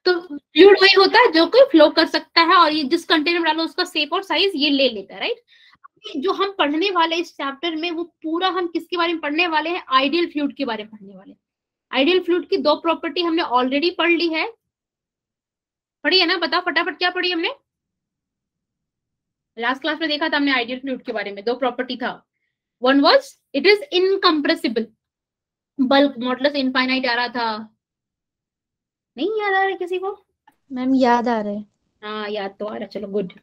तो फ्लूइड वही होता है जो कोई फ्लो कर सकता है, और ये जिस कंटेनर में डालो उसका शेप और साइज ये ले लेता है, राइट। जो हम पढ़ने वाले इस चैप्टर में वो पूरा हम किसके बारे में पढ़ने वाले हैं, आइडियल फ्लूइड के बारे में पढ़ने वाले हैं। आइडियल फ्लूइड की दो प्रॉपर्टी हमने ऑलरेडी पढ़ ली है, पढ़ी है ना, बताओ फटाफट क्या पढ़ी हमने। लास्ट क्लास में देखा था हमने आइडियल फ्लूइड के बारे में, दो प्रॉपर्टी था। One was it is incompressible, bulk modulus infinite आ रहा था, नहीं याद आ रहा है किसी को? मैम याद आ रहा है। हाँ याद तो आ रहा, चलो गुड।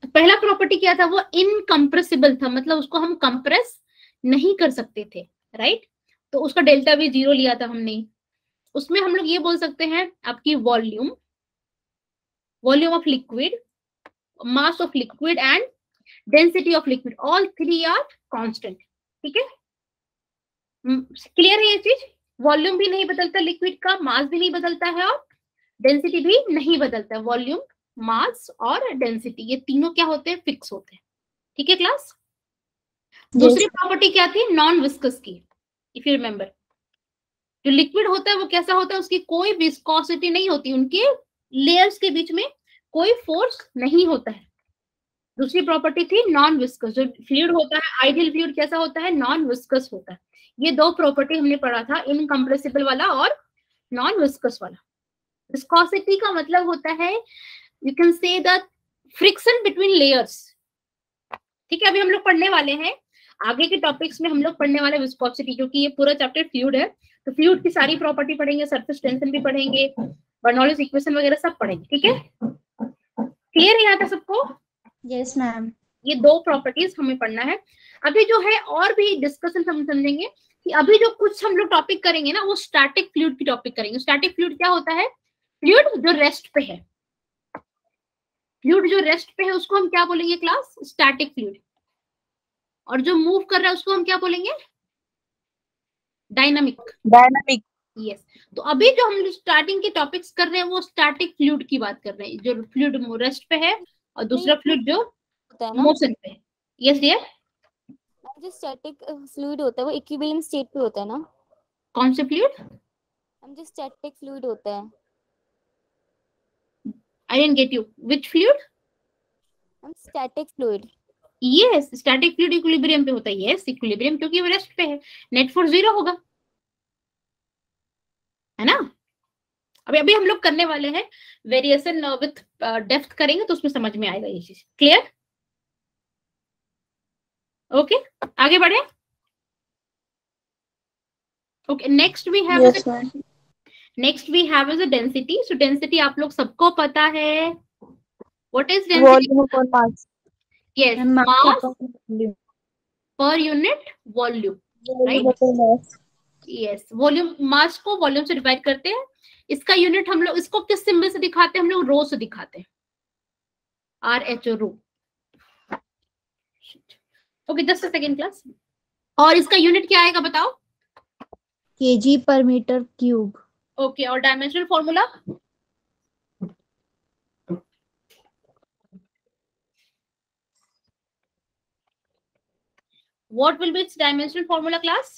तो पहला प्रॉपर्टी क्या था, वो इनकम्प्रेसिबल था, मतलब उसको हम कंप्रेस नहीं कर सकते थे, राइट। तो उसका डेल्टा भी 0 लिया था हमने। उसमें हम लोग ये बोल सकते हैं आपकी volume, volume of liquid, mass of liquid and density of liquid, all three are constant. ठीक है, क्लियर है ये चीज। वॉल्यूम भी नहीं बदलता लिक्विड का, मास भी नहीं बदलता है, और डेंसिटी भी नहीं बदलता है। वॉल्यूम, मास और डेंसिटी ये तीनों क्या होते हैं, फिक्स होते हैं। ठीक है क्लास। दूसरी प्रॉपर्टी क्या थी, नॉन विस्कस की, इफ यू रिमेंबर। जो लिक्विड होता है वो कैसा होता है, उसकी कोई विस्कोसिटी नहीं होती, उनके लेयर्स के बीच में कोई फोर्स नहीं होता है। दूसरी प्रॉपर्टी थी नॉन विस्कस। जो फ्लूइड होता है, आइडियल फ्लूइड कैसा होता है, नॉन विस्कस होता है। ये दो प्रॉपर्टी हमने पढ़ा था, इनकम्प्रेसिबल वाला और नॉन विस्कस वाला। विस्कोसिटी का मतलब होता है, you can say the friction between layers. ठीक है, अभी हम लोग पढ़ने वाले हैं, आगे के टॉपिक्स में हम लोग पढ़ने वाले विस्कोसिटी, क्योंकि ये पूरा चैप्टर फ्लूइड है। तो फ्लूइड की सारी प्रॉपर्टी पढ़ेंगे, सरफेस टेंशन भी पढ़ेंगे, बर्नौलीज इक्वेशन वगैरह सब पढ़ेंगे। ठीक है, क्लियर है यहाँ तक सबको? Yes ma'am. ये दो प्रॉपर्टीज हमें पढ़ना है। अभी जो है और भी डिस्कशन हम समझेंगे कि अभी जो कुछ हम लोग टॉपिक करेंगे ना, वो स्टैटिक फ्लूइड की टॉपिक करेंगे। स्टैटिक फ्लूइड क्या होता है, फ्लूइड जो रेस्ट पे है। फ्लूइड जो रेस्ट पे है उसको हम क्या बोलेंगे क्लास, स्टैटिक फ्लूइड। और जो मूव कर रहा है उसको हम क्या बोलेंगे, डायनामिक। डायनामिक। यस। तो अभी जो हम स्टार्टिंग के टॉपिक्स कर रहे हैं वो स्टैटिक फ्लूइड की बात कर रहे हैं, जो फ्लूइड रेस्ट पे है, और दूसरा फ्लूइड जो होता है ना, मोशन पे है। Yes dear. जो स्टैटिक फ्लूइड होता है वो इक्विलिब्रियम स्टेट पे होता है ना। कौन से फ्लूइड? हम जो स्टैटिक फ्लूइड होता है, I didn't get you, which fluid? हम static fluid. Yes, static fluid equilibrium पे होता है। यस, इक्विलिब्रियम, क्योंकि वो रेस्ट पे है, नेट फोर्स 0 होगा, है ना। अभी अभी हम लोग करने वाले हैं वेरिएशन विथ डेप्थ करेंगे, तो उसमें समझ में आएगा ये चीज। क्लियर? ओके, आगे बढ़े। Okay, next we have next we have is a density. So density आप लोग सबको पता है, what is density? Volume upon mass. Yes, mass per unit volume, right. Yes, volume, mass को वॉल्यूम से डिवाइड करते हैं। इसका यूनिट हम लोग इसको किस सिंबल से दिखाते हैं, हम लोग रो से दिखाते हैं, RH rho. Okay, just a second class. और इसका यूनिट क्या आएगा बताओ? KG per metre cube. Okay, और dimensional formula? What will be its dimensional formula class?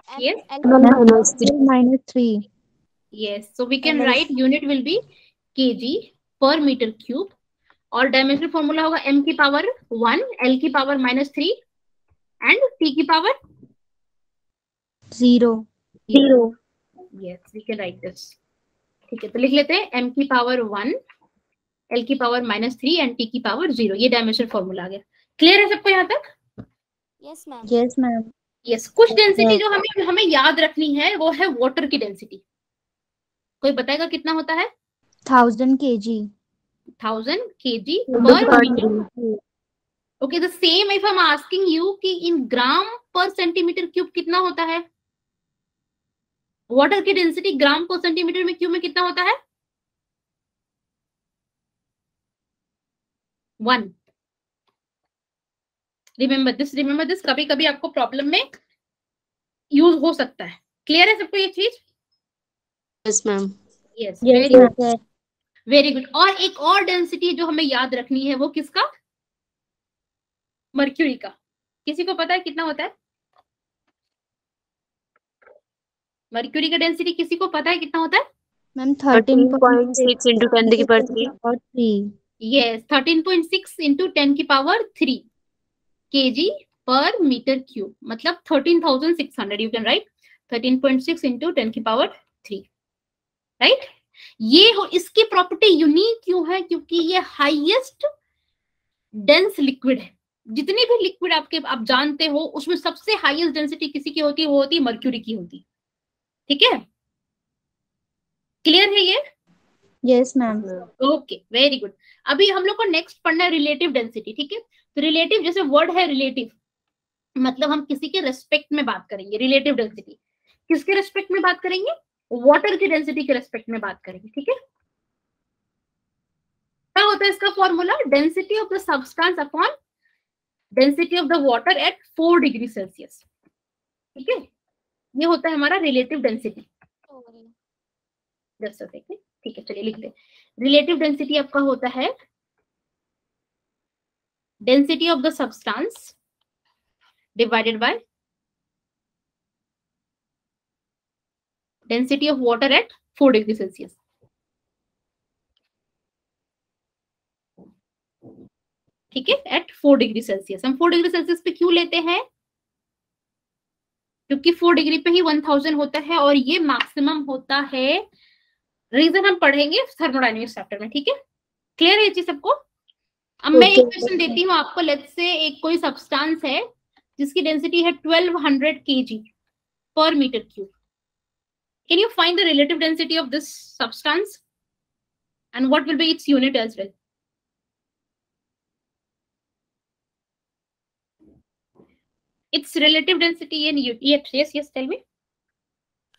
Yes. -3. Yes. So we can write unit will be kg per meter cube, और dimensional formula होगा m की power 1, l की power -3 and t की power 0. Yes, we can write this. ठीक है, तो लिख लेते हैं m की पावर 1, l की पावर -3 एंड t की पावर 0। ये डायमेंशनल फॉर्मूला आ गया। क्लियर है सबको यहाँ तक? Yes ma'am. Yes ma'am. Yes. कुछ डेंसिटी जो हमें हमें याद रखनी है वो है वाटर की डेंसिटी। कोई बताएगा कितना होता है? 1000 kg 1000 kg per meter. Okay, the same if I'm asking you कि in ग्राम पर सेंटीमीटर क्यूब कितना होता है? वाटर की डेंसिटी ग्राम पर सेंटीमीटर में क्यूब में कितना होता है? 1। रिमेंबर दिस, कभी कभी आपको प्रॉब्लम में यूज हो सकता है। क्लियर है सबको ये चीज? Yes ma'am. Yes, yes, very good. और एक और डेंसिटी जो हमें याद रखनी है वो किसका? मर्क्यूरी का। किसी को पता है कितना होता है? मर्क्यूरी का डेंसिटी किसी को पता है कितना होता है? Ma'am 13.6 into 10 to the power 3. और 3 यस 13.6 इंटू 10 की power 3 kg per metre cube, मतलब 13,600. यू कैन राइट 13.6 इंटू 10 की पावर 3, राइट. ये हो, इसकी प्रॉपर्टी यूनिक क्यों है? क्योंकि ये हाईएस्ट डेंस लिक्विड है. जितने भी लिक्विड आप जानते हो उसमें सबसे हाईएस्ट डेंसिटी किसी की होती है? वो होती है मर्क्यूरी की होती. ठीक है, क्लियर है ये? Yes ma'am. Okay very good. अभी हम लोग को नेक्स्ट पढ़ना है रिलेटिव डेंसिटी. ठीक है, तो रिलेटिव जैसे वर्ड है रिलेटिव, मतलब हम किसी के रेस्पेक्ट में बात करेंगे. रिलेटिव डेंसिटी किसके रेस्पेक्ट में बात करेंगे? वाटर की डेंसिटी के रेस्पेक्ट में बात करेंगे. ठीक है, क्या होता है इसका formula? Density of the substance upon density of the water at 4 degree Celsius. ठीक है, ये होता है हमारा रिलेटिव डेंसिटी. Just second. ठीक है, चलिए लिखते हैं. रिलेटिव डेंसिटी आपका होता है density of the substance divided by density of water at 4 degree Celsius. ठीक है, एट 4 डिग्री सेल्सियस. हम 4 डिग्री सेल्सियस पे क्यों लेते हैं? क्योंकि 4 डिग्री पे ही 1000 होता है और ये मैक्सिमम होता है. रीजन हम पढ़ेंगे थर्मोडायनेमिक्स चैप्टर में. ठीक है, क्लियर है ये चीज सबको? अब मैं एक क्वेश्चन देती हूँ आपको. लेट्स से एक कोई सब्सटेंस है जिसकी डेंसिटी है 1200 kg per metre cube. Can you find the relative density of this substance and what will be its unit as well? Its relative density in yes, tell me.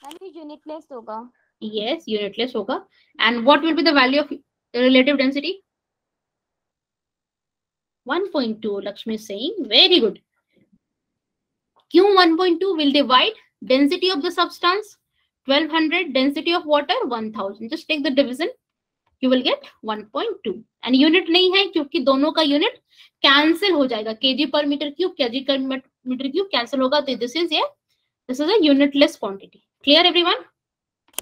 Ma'am ये unitless होगा. Yes, unitless होगा. And what will be the value of relative density? 1.2. Lakshmi is saying very good. Q 1.2 will divide density of the substance 1200, density of water 1000. Just take the division. You will get 1.2. And unit नहीं है क्योंकि दोनों का unit cancel हो जाएगा. kg per meter cube, kg per meter cube cancel होगा. तो this is a unitless quantity. Clear everyone?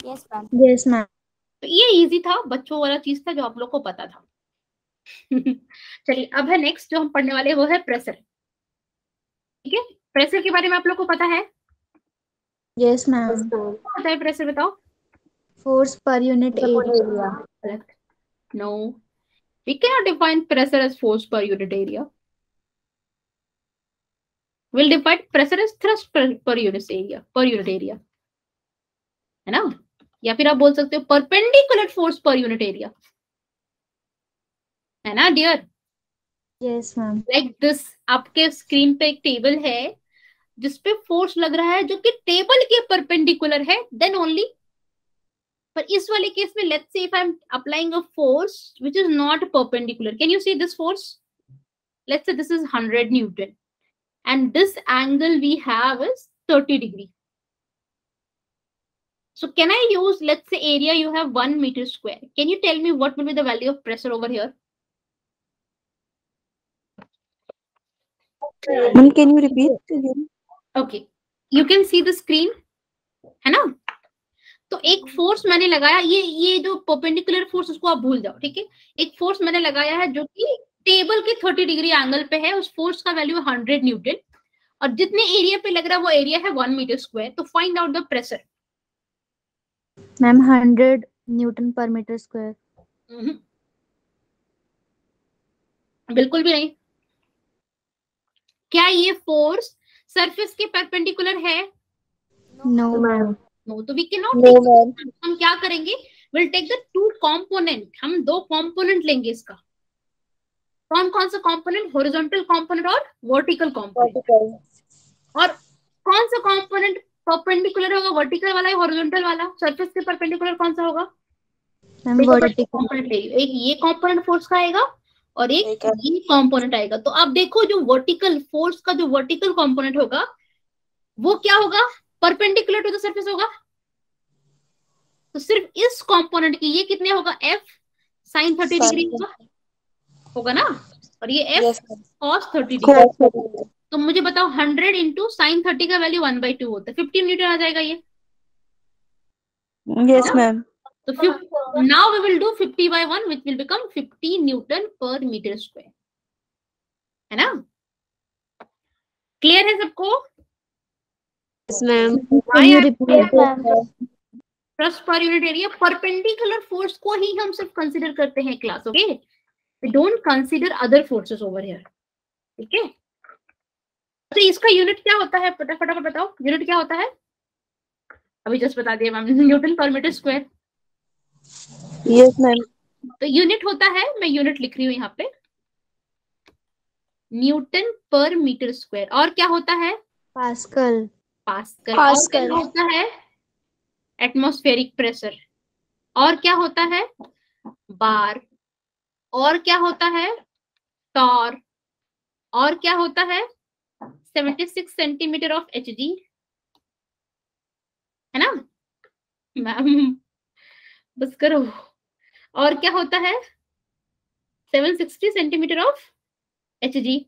Yes ma'am. Yes ma'am. तो ये इजी था, बच्चों वाला चीज था जो आप लोग को पता था. चलिए अब है नेक्स्ट जो हम पढ़ने वाले वो है प्रेशर. ठीक है, प्रेशर के बारे में आप लोग को पता है? Yes ma'am. क्या होता है प्रेशर बताओ? Force per unit area. Correct. No, we cannot define pressure as force per unit area. We'll define pressure as thrust per unit area. है ना? या फिर आप बोल सकते हो perpendicular force per unit area. है ना dear? Yes ma'am. Like this. आपके स्क्रीन पे एक टेबल है जिसपे फोर्स लग रहा है जो कि टेबल के परपेंडिकुलर है, देन ओनली. पर इस वाले केस में let's say if I am applying a force which is not perpendicular. Can you see this force? Let's say this is 100 Newton and this angle we have is 30 degree. So can I use, let's say area you have 1 meter square. Can you tell me what will be the value of pressure over here? Ma'am, can you repeat again? Okay, you can see the screen, है ना? तो एक force मैंने लगाया, ये जो perpendicular force उसको आप भूल जाओ. ठीक है, एक फोर्स मैंने लगाया है जो कि टेबल के 30 डिग्री एंगल पे है. उस फोर्स का वैल्यू 100 न्यूटन और जितने एरिया पे लग रहा है वो एरिया है 1 मीटर स्क्वायर. तो find out the pressure. Ma'am 100 newton per metre square. बिल्कुल भी नहीं. क्या ये फोर्स सरफेस के परपेंडिकुलर है? No ma'am. नो. तो we can not. No, ma'am. हम क्या करेंगे? Will take the two component. हम दो कंपोनेंट लेंगे इसका. कौन कौन सा कंपोनेंट? हॉरिजॉन्टल कंपोनेंट और वर्टिकल कंपोनेंट. और कौन सा कंपोनेंट परपेंडिकुलर होगा? वर्टिकल वाला या हॉरिजॉन्टल वाला? सरफेस के परपेंडिकुलर कौन सा होगा? Ma'am vertical. कंपोनेंट एक ये कंपोनेंट फोर्स का आएगा और एक ये कंपोनेंट आएगा. तो आप देखो जो वर्टिकल फोर्स का जो वर्टिकल कंपोनेंट होगा वो क्या होगा? परपेंडिकुलर टू द सरफेस होगा. तो सिर्फ इस कंपोनेंट की ये कितने होगा? F sin 30 डिग्री होगा ना. और ये F cos 30 डिग्री. तो मुझे बताओ 100 इंटू साइन 30 का वैल्यू 1/2 होता है. 15 न्यूटन आ जाएगा ये. Yes, ma'am. तो now we will do 50 by 1 which will become 50 Newton per meter square, है ना? क्लियर है सबको? Yes, ma'am. Can you repeat, ma'am? Thrust per unit area, perpendicular force को ही हम सिर्फ कंसिडर करते हैं class, okay? We don't consider other forces over here, ठीक है? तो इसका यूनिट क्या होता है? फटाफट बताओ, यूनिट क्या होता है? अभी जस्ट बता दिया ma'am, Newton per metre square. Yes, ma'am. तो यूनिट होता है, मैं यूनिट लिख रही हूँ यहाँ पे, न्यूटन पर मीटर स्क्वायर। और क्या होता है? पास्कल। पास्कल। पास्कल। और क्या होता है? Atmospheric pressure. और क्या होता है? बार। और क्या होता है? टॉर। और क्या होता है? 76 सेंटीमीटर ऑफ Hg, है ना मैम? बस करो। और क्या होता है? 760 सेंटीमीटर ऑफ Hg।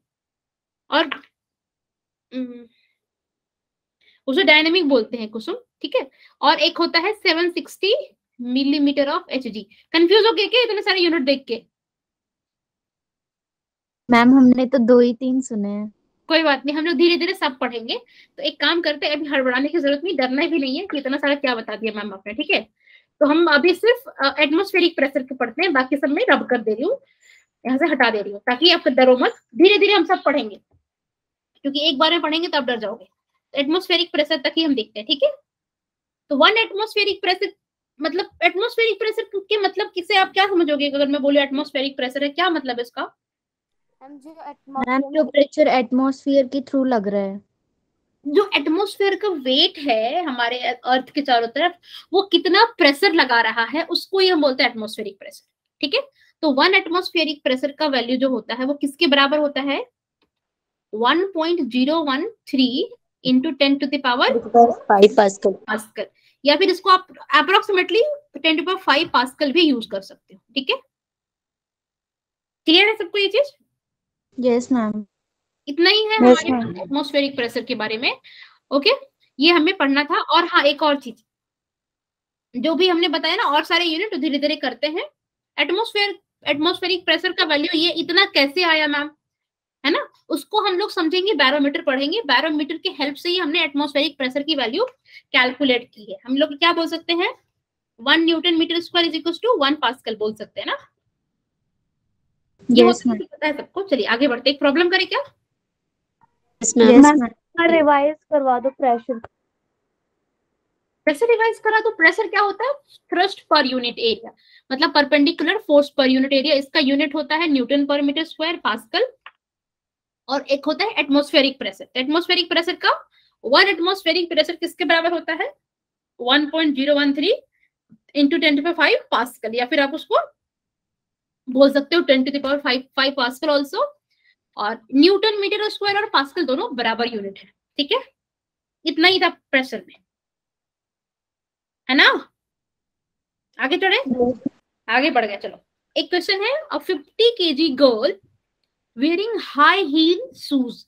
और उसे डायनेमिक बोलते हैं कुसुम, ठीक है? और एक होता है 760 मिलीमीटर ऑफ Hg। कंफ्यूज हो गए क्या इतने सारे यूनिट देख के? मैम हमने तो 2 ही 3 सुने हैं। कोई बात नहीं, हम लोग धीरे धीरे सब पढ़ेंगे। तो एक काम करते हैं, अभी हड़बड़ाने की जरूरत नहीं, डरना भी नहीं है कि इतना सारा क्या बता दिया मैम आपने, ठीक है? तो हम अभी सिर्फ एटमॉस्फेरिक प्रेशर के पढ़ते हैं, बाकी सब में रब कर दे रही हूँ, यहाँ से हटा दे रही हूँ, ताकि आप डरो मत। धीरे धीरे हम सब पढ़ेंगे, क्योंकि एक बार में पढ़ेंगे तो आप डर जाओगे। एटमॉस्फेरिक प्रेशर तक ही हम देखते हैं, ठीक है? तो 1 एटमॉस्फेरिक प्रेशर मतलब, एटमॉस्फेरिक प्रेशर के मतलब किसे आप क्या समझोगे अगर मैं बोलूं एटमॉस्फेरिक प्रेशर है, क्या मतलब है इसका? मैम जो प्रेशर एटमॉस्फेयर के थ्रू लग रहा है, जो एटमॉस्फेयर का वेट है हमारे अर्थ के चारों तरफ, वो कितना प्रेशर लगा रहा है, उसको ही हम बोलते हैं एटमॉस्फेरिक प्रेशर, ठीक है? तो 1 एटमॉस्फेरिक प्रेशर का वैल्यू जो होता है वो किसके बराबर होता है? 1.013 into 10 to the power 5 pascal. Pascal, या फिर इसको आप अप्रोक्सीमेटली 10 टू पावर 5 पास्कल भी यूज कर सकते हो, ठीक है? क्लियर है सबको ये चीज? Yes ma'am. इतना ही है Yes, हमारे ma'am. एटमॉस्फेरिक प्रेशर के बारे में, ओके? ये हमें पढ़ना था। और हाँ, एक और चीज जो भी हमने बताया ना, और सारे यूनिट धीरे धीरे करते हैं। एटमॉस्फेरिक प्रेशर का वैल्यू ये इतना कैसे आया मैम, है ना? उसको हम लोग समझेंगे, बैरोमीटर पढ़ेंगे। बैरोमीटर की हेल्प से ही हमने एटमॉस्फेरिक प्रेशर की वैल्यू कैलकुलेट की है। हम लोग क्या बोल सकते हैं? 1 newton metre square is equal to 1 pascal बोल सकते हैं ना? ये यस मैम। पता है सबको। चलिए आगे बढ़ते। एक प्रॉब्लम करें क्या? Yes, ma'am. Yes ma'am. Revise करवा दो प्रेशर। प्रेशर रिवाइज करा तो प्रेशर क्या होता है? थ्रस्ट पर यूनिट एरिया, मतलब perpendicular force per unit area. इसका यूनिट होता है Newton per metre square, pascal. और एक होता है एटमॉस्फेरिक प्रेशर। एटमॉस्फेरिक प्रेशर का 1 एटमॉस्फेरिक प्रेशर किसके बराबर होता है? 1.013 इंटू 10 टू पावर 5 पास्कल, या फिर आप उसको बोल सकते हो 10 to the power 5 pascal also. और न्यूटन मीटर स्क्वायर और पास्कल दोनों बराबर यूनिट है, ठीक है? इतना ही था प्रेशर में, है ना? आगे चढ़े, आगे बढ़ गया। चलो एक क्वेश्चन है, अ 50 kg girl wearing high heel shoes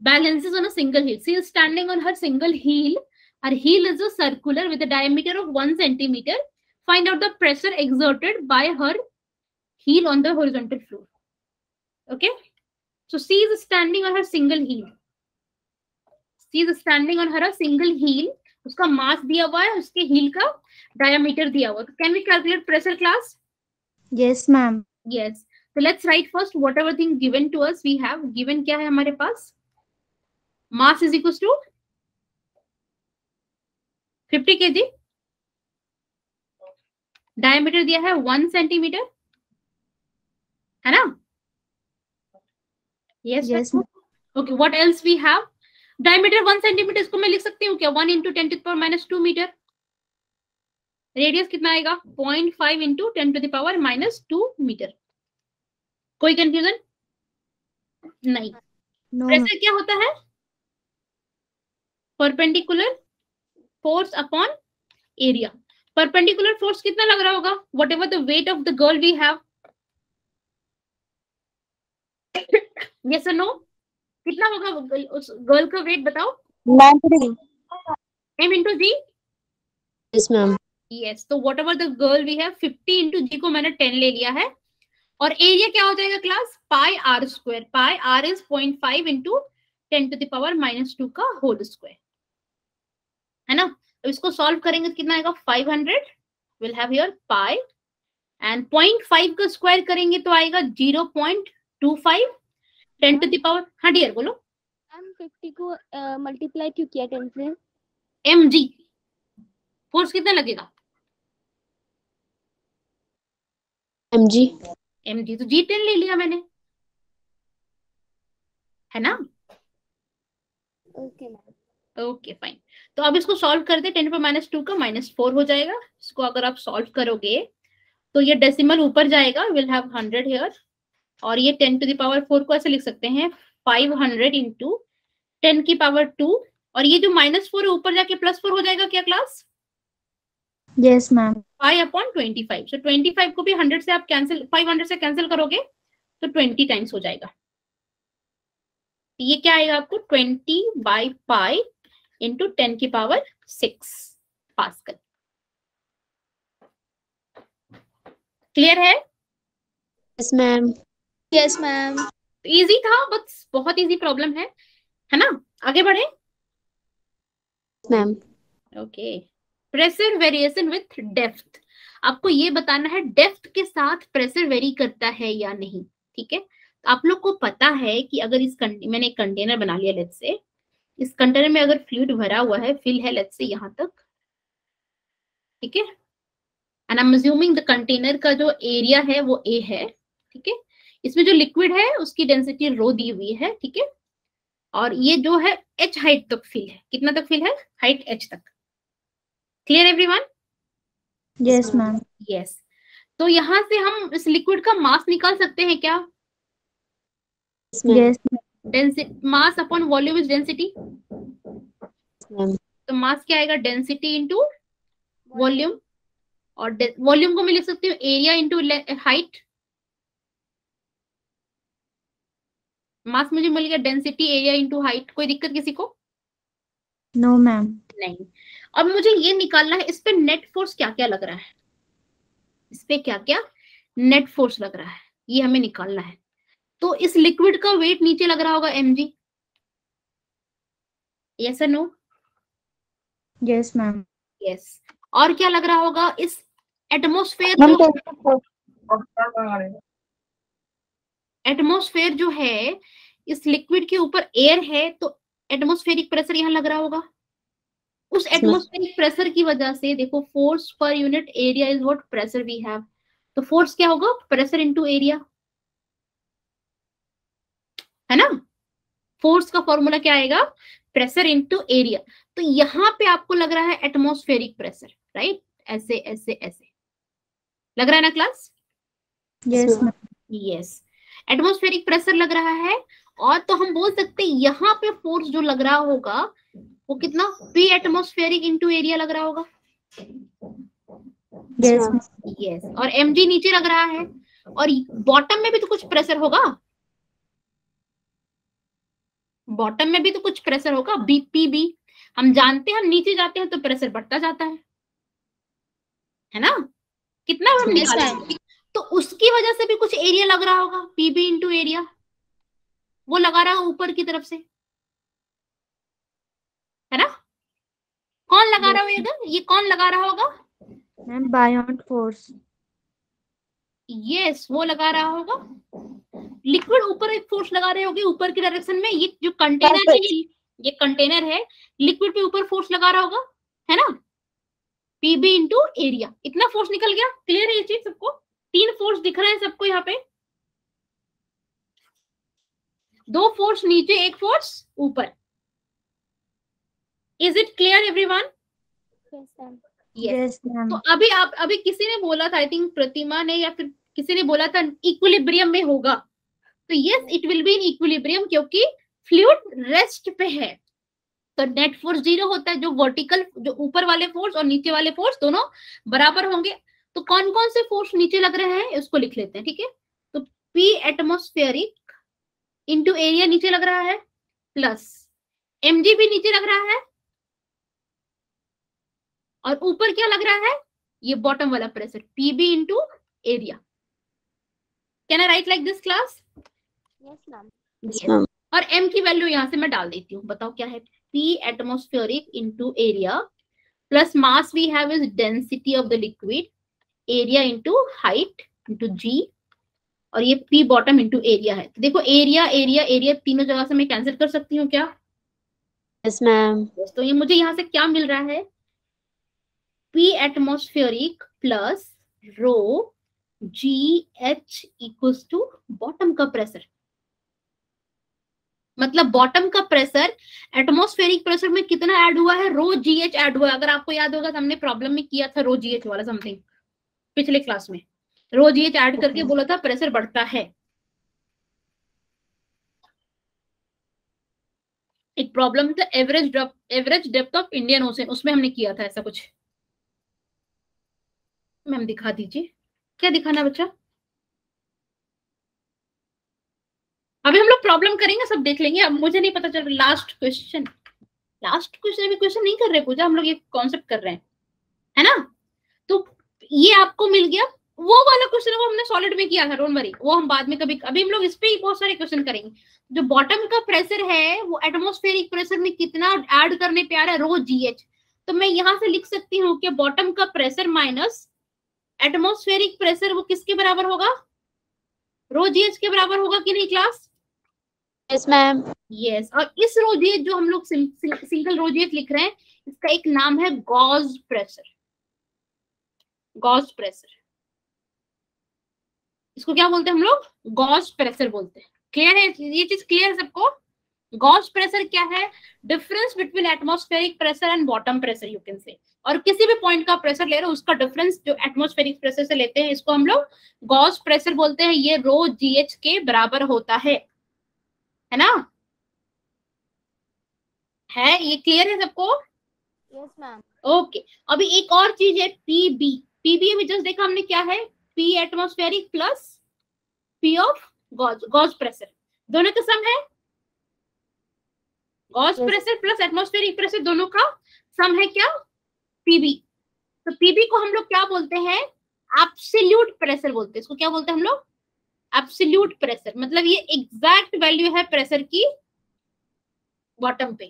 balances on a single heel. She is standing on her single heel. Her heel is a circular with a diameter of 1 centimeter. Find out the pressure exerted by her heel on the horizontal floor. Okay, so she is standing on her single heel. She is standing on her single heel. उसका मास दिया हुआ है, उसके heal का diameter दिया हुआ है। तो can we calculate pressure class? Yes ma'am. Yes. So let's write first whatever thing given to us. We have given क्या है हमारे पास? Mass is equals to 50 kg. Diameter दिया है 1 सेंटीमीटर, है ना? Yes. Yes Okay. What else we have? Diameter 1 centimetre, इसको मैं लिख सकती हूँ क्या? 1 into 10 to the power minus 2 metre. Radius कितना आएगा? 0.5 into 10 to the power minus 2 metre. कोई कंफ्यूजन नहीं? नो। प्रेशर क्या होता है? Perpendicular force upon area. Perpendicular force कितना लग रहा होगा? Whatever the weight of the girl we have. Yes और नो? कितना होगा उस गर्ल का वेट बताओ? 93। m into g. Yes, ma'am. Yes, तो what ever the girl we have 50 into g को मैंने 10 ले लिया है, और एरिया क्या हो जाएगा class, pi r square, pi r is 0.5 into 10⁻⁻² का होल स्क्वायर, है ना। तो इसको सॉल्व करेंगे तो कितना आएगा 500, will have here pi, and 0.5 का स्क्वायर करेंगे तो आएगा 0.25 10⁻, हाँ डियर बोलो। मैम 50 को मल्टीप्लाई क्यों किया 10 से? mg, फोर्स कितना लगेगा, mg mg, तो g10 ले लिया मैंने, है ना। ओके मैम, ओके फाइन, तो अब इसको सॉल्व कर दे, 10⁻² का -4 हो जाएगा। इसको अगर आप सॉल्व करोगे तो ये डेसिमल ऊपर जाएगा, विल हैव 100 हियर, और ये 10⁻4 को ऐसे लिख सकते हैं 500 इंटू 10⁻², और ये जो -4 है ऊपर जाके +4 हो जाएगा क्या क्लास, यस मैम। 5/25, सो 25 को भी 100 से आप कैंसिल, 500 से कैंसिल करोगे तो 20 टाइम्स हो जाएगा। ये क्या आएगा आपको 20/π इंटू 10⁻6 पास्कल। क्लियर है? yes ma'am. Yes ma'am. Easy था, बस बहुत इजी प्रॉब्लम है ना। आगे बढ़े ma'am okay. Pressure variation with depth, आपको ये बताना है डेप्थ के साथ प्रेशर वेरी करता है या नहीं, ठीक है। तो आप लोग को पता है कि अगर इस मैंने एक कंटेनर बना लिया, लेट्स से इस कंटेनर में अगर फ्लूइड भरा हुआ है, फिल है लेट्स से यहाँ तक, ठीक है, and I am assuming the container का जो एरिया है वो ए है, ठीक है। इसमें जो लिक्विड है उसकी डेंसिटी रो दी हुई है, ठीक है, और ये जो है h हाइट तक फिल है, कितना तक फिल है, हाइट h तक। Clear everyone? Yes ma'am. Yes, तो यहां से हम इस लिक्विड का मास निकाल सकते हैं क्या, yes ma'am. Yes density, mass upon volume is density, ma'am तो मास क्या आएगा, डेंसिटी इंटू वॉल्यूम, और वॉल्यूम को मैं लिख सकती हूँ एरिया इंटू हाइट। मास मुझे मिल गया डेंसिटी एरिया इंटू हाइट, कोई दिक्कत किसी को? No ma'am. नहीं। अब मुझे ये निकालना है इस पे नेट फोर्स क्या क्या लग रहा है, इस पे क्या क्या नेट फोर्स लग रहा है, ये हमें निकालना है। तो इस लिक्विड का वेट नीचे लग रहा होगा mg, यस और नो? Yes ma'am. यस, और क्या लग रहा होगा, इस एटमॉस्फेयर, एटमॉस्फेयर जो है, इस लिक्विड के ऊपर एयर है तो एटमॉस्फेरिक प्रेशर यहाँ लग रहा होगा। उस एटमॉस्फेरिक प्रेशर की वजह से देखो, force per unit area is what pressure we have, तो फोर्स क्या होगा, प्रेशर इनटू एरिया, है ना। फोर्स का फॉर्मूला क्या आएगा, प्रेशर इनटू एरिया। तो यहाँ पे आपको लग रहा है एटमॉस्फेरिक प्रेशर, राइट, ऐसे ऐसे ऐसे लग रहा है ना class? Yes ma'am. Yes, atmospheric pressure लग रहा है, और तो हम बोल सकते हैं यहाँ पे फोर्स जो लग रहा होगा वो कितना, P एटमॉस्फेरिक इंटू एरिया लग रहा होगा। यस यस, और mg नीचे लग रहा है, और बॉटम में भी तो कुछ प्रेशर होगा, बॉटम में भी तो कुछ प्रेशर होगा, बीपीबी, हम जानते हैं, हम नीचे जाते हैं तो प्रेशर बढ़ता जाता है ना, कितना हम निकालेंगे, तो उसकी वजह से भी कुछ एरिया लग रहा होगा, पीबी इंटू एरिया, वो लगा रहा है ऊपर की तरफ से, है ना। कौन लगा रहा होगा, ये कौन लगा रहा होगा, मैम बायोंट फोर्स। यस, वो लगा रहा होगा, लिक्विड ऊपर एक फोर्स लगा रहे होगे ऊपर की डायरेक्शन में, ये जो कंटेनर है, ये कंटेनर है, लिक्विड पे ऊपर फोर्स लगा रहा होगा, है ना, पीबी इंटू एरिया, इतना फोर्स निकल गया। क्लियर है ये चीज सबको, 3 फोर्स दिख रहे हैं सबको यहाँ पे, 2 फोर्स नीचे, 1 फोर्स ऊपर। Is it clear everyone? Yes ma'am. तो अभी किसी ने बोला था, आई थिंक प्रतिमा ने या फिर किसी ने बोला था इक्विलिब्रियम में होगा, तो yes it will be in equilibrium, क्योंकि फ्लूइड रेस्ट पे है, तो नेट फोर्स 0 होता है, जो वर्टिकल, जो ऊपर वाले फोर्स और नीचे वाले फोर्स दोनों बराबर होंगे। तो कौन कौन से फोर्स नीचे लग रहे हैं उसको लिख लेते हैं, ठीक है। तो P एटमॉस्फेरिक इंटू एरिया नीचे लग रहा है, प्लस mg भी नीचे लग रहा है, और ऊपर क्या लग रहा है, ये बॉटम वाला pressure PB into area. Can I right like this class? Yes ma'am. Yes, ma'am. और m की वैल्यू यहां से मैं डाल देती हूँ, बताओ क्या है? P atmospheric into area plus mass we have is density of the liquid, area into height into g, और ये P बॉटम इंटू एरिया है। तो देखो एरिया एरिया एरिया तीनों जगह से मैं कैंसिल कर सकती हूँ क्या? Yes, ma'am. तो ये मुझे यहाँ से क्या मिल रहा है? P atmospheric plus rho GH equals to bottom का प्रेशर। मतलब बॉटम का प्रेशर एटमॉस्फेरिक प्रेशर में कितना ऐड हुआ है? रो GH ऐड हुआ है। अगर आपको याद होगा तो हमने प्रॉब्लम में किया था रो GH वाला समथिंग पिछले क्लास में। रो GH ऐड करके बोला था प्रेशर बढ़ता है। एक प्रॉब्लम था average depth of Indian ocean, उसमें हमने किया था ऐसा कुछ। मैम दिखा दीजिए, क्या दिखाना बच्चा? अभी हम लोग प्रॉब्लम करेंगे, सब देख लेंगे। अब मुझे नहीं पता चल रहा। लास्ट क्वेश्चन अभी क्वेश्चन नहीं कर रहे पूजा, हम लोग ये कॉन्सेप्ट कर रहे हैं, है ना? तो ये आपको मिल गया। वो वाला क्वेश्चन वो हमने सॉलिड में किया था, डोंट वरी, वो हम बाद में कभी, अभी हम लोग इस पे ही बहुत सारे क्वेश्चन करेंगे। जो बॉटम का प्रेशर है वो एटमॉस्फेरिक प्रेशर में कितना ऐड करने पे आ रहा है? रो GH। तो मैं यहां से लिख सकती हूँ कि बॉटम का प्रेशर माइनस एटमॉस्फेरिक प्रेशर वो किसके बराबर होगा? रो GH के बराबर होगा कि नहीं क्लास? Yes, ma'am. यस। और इस रो GH जो हम लोग सिंगल रो GH लिख रहे हैं, इसका एक नाम है गॉस प्रेशर। गॉस प्रेशर, इसको क्या बोलते हैं हम लोग? गॉस प्रेशर बोलते हैं। क्लियर है ये चीज? क्लियर है सबको? गॉस प्रेशर क्या है? Difference between atmospheric pressure and bottom pressure you can say. और किसी भी पॉइंट का प्रेशर ले रहे हो उसका डिफरेंस जो एटमॉस्फेरिक प्रेशर से लेते हैं, इसको हम लोग गॉस प्रेशर बोलते हैं। ये रो GH के बराबर होता है ना? है ये क्लियर है सबको? Yes ma'am. ओके। अभी एक और चीज है PB में जस्ट देखा हमने क्या है? P atmospheric plus P of Gauss pressure, दोनों का सम है। Gauss pressure plus atmospheric pressure दोनों का सम है क्या? PB। तो PB को हम लोग क्या बोलते हैं? एब्सोल्यूट प्रेशर बोलते हैं। इसको क्या बोलते हैं हम लोग? Absolute pressure. मतलब ये एग्जैक्ट वैल्यू है प्रेशर की बॉटम पे,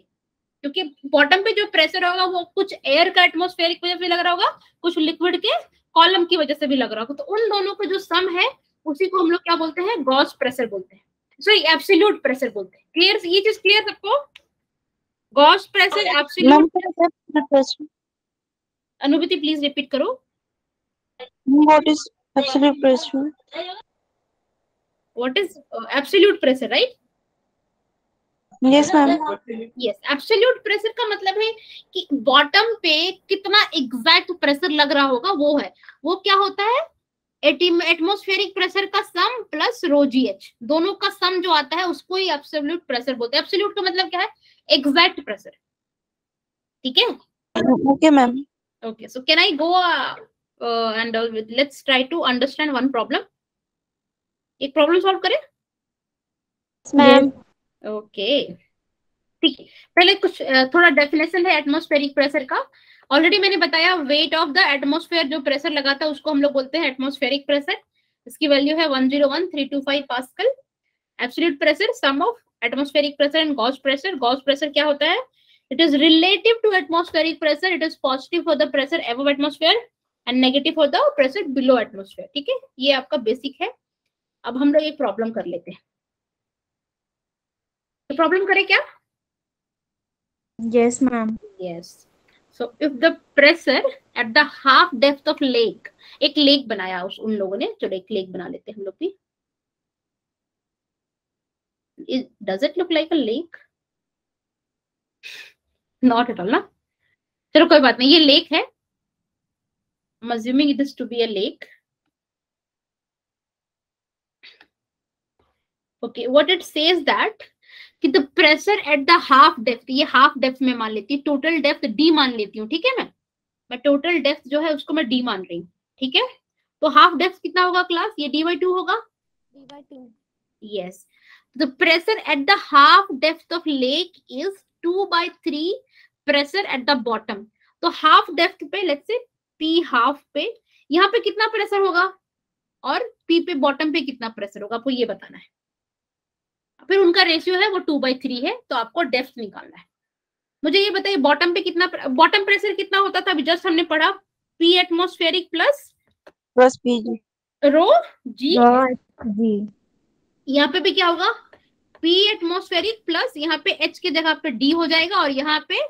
क्योंकि बॉटम पे जो प्रेशर होगा वो कुछ एयर का एटमॉस्फेरिक वजह से लग रहा होगा, कुछ लिक्विड के कॉलम की वजह से भी लग रहा होगा। तो उन दोनों का जो सम है उसी को हम लोग क्या बोलते हैं? गॉस प्रेशर बोलते हैं, सॉरी एब्सोल्यूट प्रेशर बोलते हैं। क्लियर? ये चीज क्लियर सबको? Gauss pressure, absolute. अनुभूति प्लीज रिपीट करो। What is absolute pressure? What is absolute pressure? Right? Yes, ma'am. Yes. Absolute pressure का मतलब है कि बॉटम पे कितना एग्जैक्ट प्रेशर लग रहा होगा वो है। वो क्या होता है? एटमॉस्फेरिक प्रेशर का सम प्लस रो GH, दोनों का सम जो आता है उसको ही एब्सोल्यूट प्रेशर बोलते हैं। एब्सोल्यूट का मतलब क्या है? Exact pressure. ठीक है? Okay, ma'am. Okay, so can I go and let's try to understand one problem. एक प्रॉब्लम सॉल्व करें? Yes, ma'am. ओके ठीक है। पहले कुछ थोड़ा डेफिनेशन है एटमॉस्फेरिक प्रेशर का। ऑलरेडी मैंने बताया वेट ऑफ द एटमॉस्फेयर जो प्रेशर लगाता है उसको हम लोग बोलते हैं एटमॉस्फेरिक प्रेशर। इसकी वैल्यू है 101,325 pascal. Absolute pressure sum of atmospheric pressure and gauge pressure. Gauge pressure क्या होता है? It is relative to atmospheric pressure. It is positive for the pressure above atmosphere and negative for the pressure below atmosphere. ठीक है, ये आपका basic है। अब हम लोग एक प्रॉब्लम कर लेते हैं। तो प्रॉब्लम करें क्या? Yes, ma'am. Yes. So if the pressure at the half depth of lake, एक लेक बनाया उन लोगों ने, चलो एक लेक बना लेते हैं हम लोग भी। Does it look like a lake? Not at all ना? चलो कोई बात नहीं, ये लेक है। I'm assuming it is to be a lake. Okay, what it says that कि the pressure at the half depth, ये हाफ डेप्थ में मान लेती हूँ, टोटल डेप्थ D मान लेती हूँ। ठीक है, मैं टोटल डेप्थ जो है उसको मैं D मान रही हूँ। ठीक है, तो हाफ डेप्थ कितना होगा क्लास? ये D/2 होगा। D/2। Yes. The pressure at the half depth of lake is 2/3 pressure at the bottom. तो हाफ डेप्थ पे लेट्स से पी हाफ पे यहाँ पे कितना प्रेशर होगा और पी पे बॉटम पे कितना प्रेशर होगा, आपको ये बताना है। फिर उनका रेशियो है वो 2/3 है, तो आपको डेप्थ निकालना है। मुझे ये बताइए बॉटम पे कितना, बॉटम प्रेशर कितना होता था, अभी जस्ट हमने पढ़ा, पी एटमॉस्फेरिक प्लस PG. रो जी। जी यहाँ पे भी क्या होगा, पी एटमॉस्फेरिक प्लस यहाँ पे एच की जगह पे डी हो जाएगा और यहाँ पे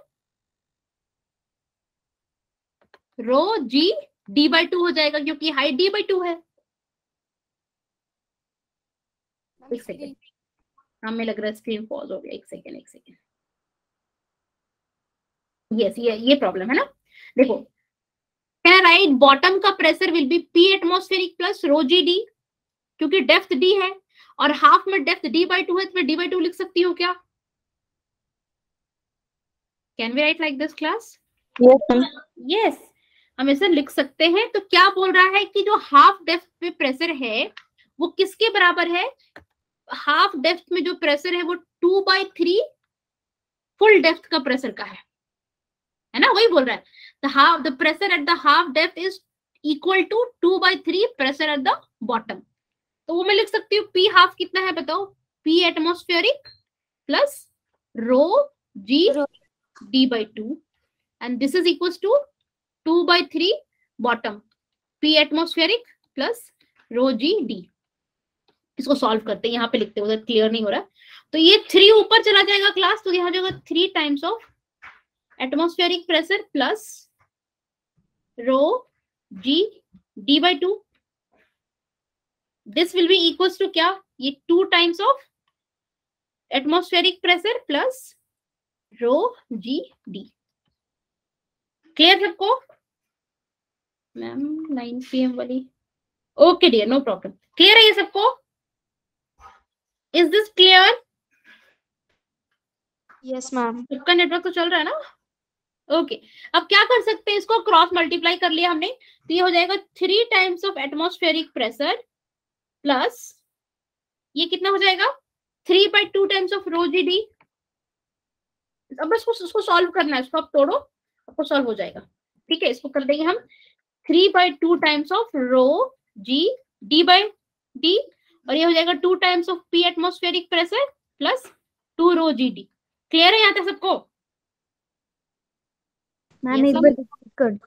रो जी D/2 हो जाएगा, क्योंकि हाइट D/2 है। एक सेकेंड, हमें लग रहा है स्क्रीन पॉज हो गया, एक सेकेंड। यस, ये प्रॉब्लम है ना। देखो, कैन आई राइट बॉटम का pressure will B P atmospheric plus rho g D, क्योंकि डेप्थ डी है और हाफ में डेप्थ D/2 है, तो मैं D/2 लिख सकती हूँ क्या? Can we write like this class? Yes, ma'am. Yes, हम ऐसे लिख सकते हैं। तो क्या बोल रहा है कि जो हाफ डेप्थ पे प्रेशर है वो किसके बराबर है, हाफ डेप्थ में जो प्रेशर है वो 2/3 फुल डेप्थ का प्रेशर का है ना, वही बोल रहा है। The pressure at the half depth is equal to 2/3 pressure at the bottom. तो वो मैं लिख सकती हूँ पी हाफ कितना है बताओ, P atmospheric plus rho g D/2 and this is equals to 2/3 bottom P atmospheric plus rho g d। इसको सॉल्व करते हैं, यहाँ पे लिखते हैं, उधर क्लियर नहीं हो रहा। तो ये 3 ऊपर चला जाएगा क्लास, तो यहाँ जाएगा 3 times of atmospheric pressure plus rho g D/2। This will be equals to क्या, ये 2 times of atmospheric pressure plus rho g D. Clear सबको? मैम 9 PM वाली, okay dear, no problem. Clear है ये सबको? Is this clear? Yes, ma'am. सबका network तो चल रहा है ना? ओके अब क्या कर सकते हैं, इसको क्रॉस मल्टीप्लाई कर लिया हमने, तो ये हो जाएगा 3 times of atmospheric pressure plus ये कितना हो जाएगा 3/2 times of rho g D. अब बस उसको सॉल्व करना है, इसको आप तोड़ो, आपको सॉल्व हो जाएगा। ठीक है, इसको कर देंगे हम 3/2 times of rho ji D/D और ये हो जाएगा 2 times of P atmospheric pressure plus 2 rho g D. Clear है यहाँ तक सबको? मैम एक बार कर,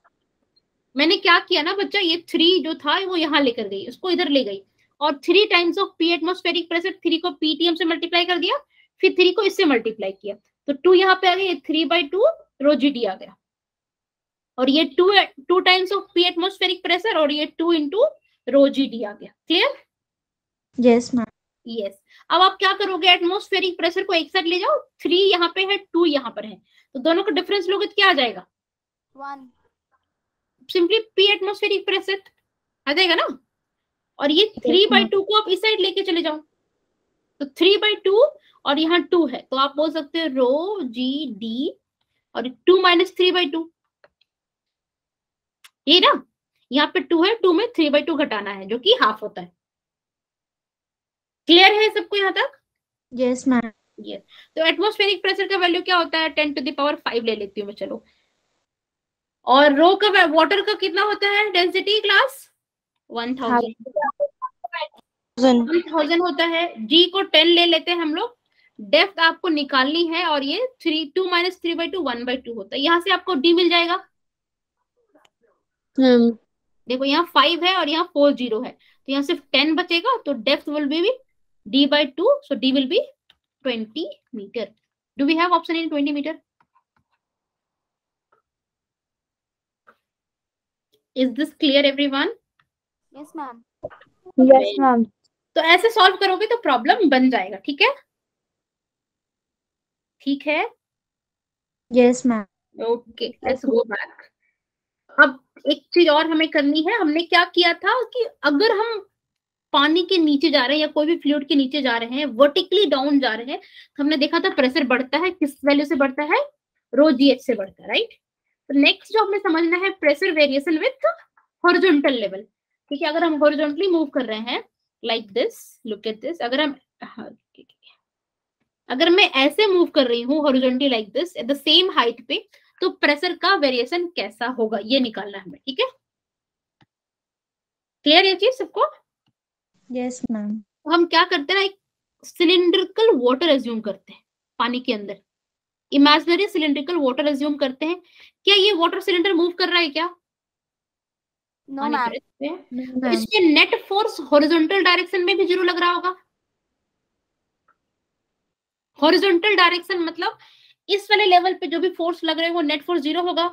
मैंने क्या किया ना बच्चा, ये 3 जो था वो यहाँ लेकर गई, उसको इधर ले गई और 3 times of P atmospheric pressure, 3 को पीटीएम से मल्टीप्लाई कर दिया, फिर 3 को इससे मल्टीप्लाई किया, तो 2 यहाँ पे आ गया, 3/2 रो जी डी आ गया और ये 2 times of P atmospheric pressure और ये 2 इंटू रो जी डी आ गया। क्लियर? Yes ma'am. यस। अब आप क्या करोगे, एटमॉस्फेरिक प्रेशर को एक साथ ले जाओ, 3 यहाँ पे है 2 यहाँ पर है, तो दोनों का डिफरेंस लोगे तो क्या आ जाएगा 1। सिंपली पी एटमॉस्फेरिक प्रेशर आ जाएगा ना। और ये 3/2 को आप इस साइड लेके चले जाओ, तो 3/2 और यहाँ 2 है, तो आप बोल सकते हो रो जी डी और 2 - 3/2, ये ना, यहाँ पे 2 है, 2 में 3/2 घटाना है जो कि हाफ होता है। क्लियर है सबको यहाँ तक? Yes ma'am. यस। तो एटमॉस्फेरिक प्रेशर का वैल्यू क्या होता है, 10⁵ ले लेती हूँ मैं, चलो। और रो का, वाटर का कितना होता है डेंसिटी क्लास 1000 होता है। जी को 10 ले लेते हैं हम लोग, डेप्थ आपको निकालनी है और ये 2 - 3/2 1/2 होता है, यहाँ से आपको डी मिल जाएगा। देखो यहाँ 5 है और यहाँ 4 0 है, तो यहाँ सिर्फ 10 बचेगा, तो depth will be D/2, so D will be 20 meter. Do we have option in 20 meter? Is this clear everyone? Yes, ma'am. Yes ma'am. तो ऐसे सॉल्व करोगे तो प्रॉब्लम बन जाएगा। ठीक है, ठीक है। Yes ma'am. Okay, let's go back. अब एक चीज और हमें करनी है। हमने क्या किया था कि अगर हम पानी के नीचे जा रहे हैं या कोई भी फ्लूइड के नीचे जा रहे हैं, वर्टिकली डाउन जा रहे हैं, तो हमने देखा था प्रेशर बढ़ता है, किस वैल्यू से बढ़ता है, रो जी एच से बढ़ता है, राइट। तो नेक्स्ट जो हमें समझना है pressure variation with horizontal level. ठीक है, अगर हम हॉरिजॉन्टली मूव कर रहे हैं like this, look at this, अगर मैं ऐसे मूव कर रही हूँ horizontally like this at the same height पे, तो प्रेशर का वेरिएशन कैसा होगा ये निकालना है हमें, ठीक है? क्लियर ये चीज सबको? Yes ma'am. तो हम क्या करते हैं ना, एक सिलिंड्रिकल वाटर एज्यूम करते हैं पानी के अंदर, इमेजिनरी सिलिंड्रिकल वाटर एज्यूम करते हैं। क्या ये वाटर सिलेंडर मूव कर रहा है क्या? नो पानी मैम। पे तो इसमें नेट फोर्स हॉरिजॉन्टल डायरेक्शन में भी जीरो लग रहा होगा। हॉरिजॉन्टल डायरेक्शन मतलब इस वाले लेवल पे जो भी फोर्स लग रहे हैं वो नेट फोर्स जीरो होगा।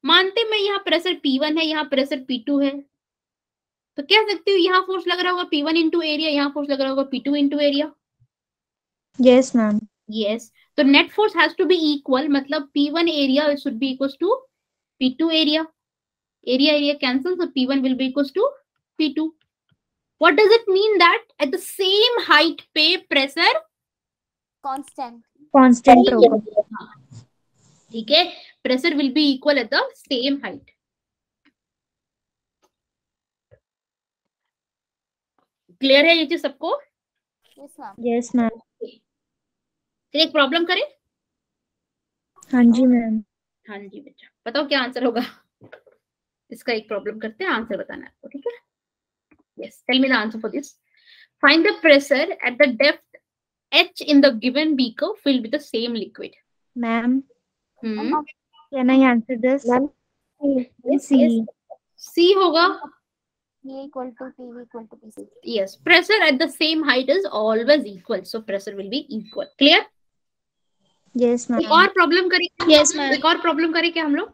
मानते मैं यहाँ प्रेशर P1 है, यहाँ प्रेशर P2 है, तो कह सकती हूँ यहाँ फोर्स लग रहा होगा P1 इंटू एरिया, यहाँ फोर्स लग रहा होगा P2 into area. Yes ma'am. Yes, तो net force has to be equal, मतलब P1 area should be equal to P2 area, area cancel, so P1 will be equals to P2. What does it mean that at the same height पे pressure constant होगा। ठीक है, pressure will be equal at the same height. Clear है ये चीज सबको? Yes ma'am. Yes ma'am. फिर एक प्रॉब्लम करें? हाँ जी मैम। हाँ जी बच्चा, बताओ क्या आंसर होगा इसका। एक प्रॉब्लम करते हैं, आंसर बताना है आपको, ठीक है? Yes, tell me the answer for this. Find the pressure at the depth h in the given beaker filled with the same liquid. Ma'am Hmm. Can I answer this? Yes, C. yes. C होगा। P equal to PV equal to PC. Yes, pressure at the same height is always equal, so pressure will be equal. Clear? Yes एक ma'am. और problem करें? Yes, ma'am. एक और problem करें क्या हम लोग?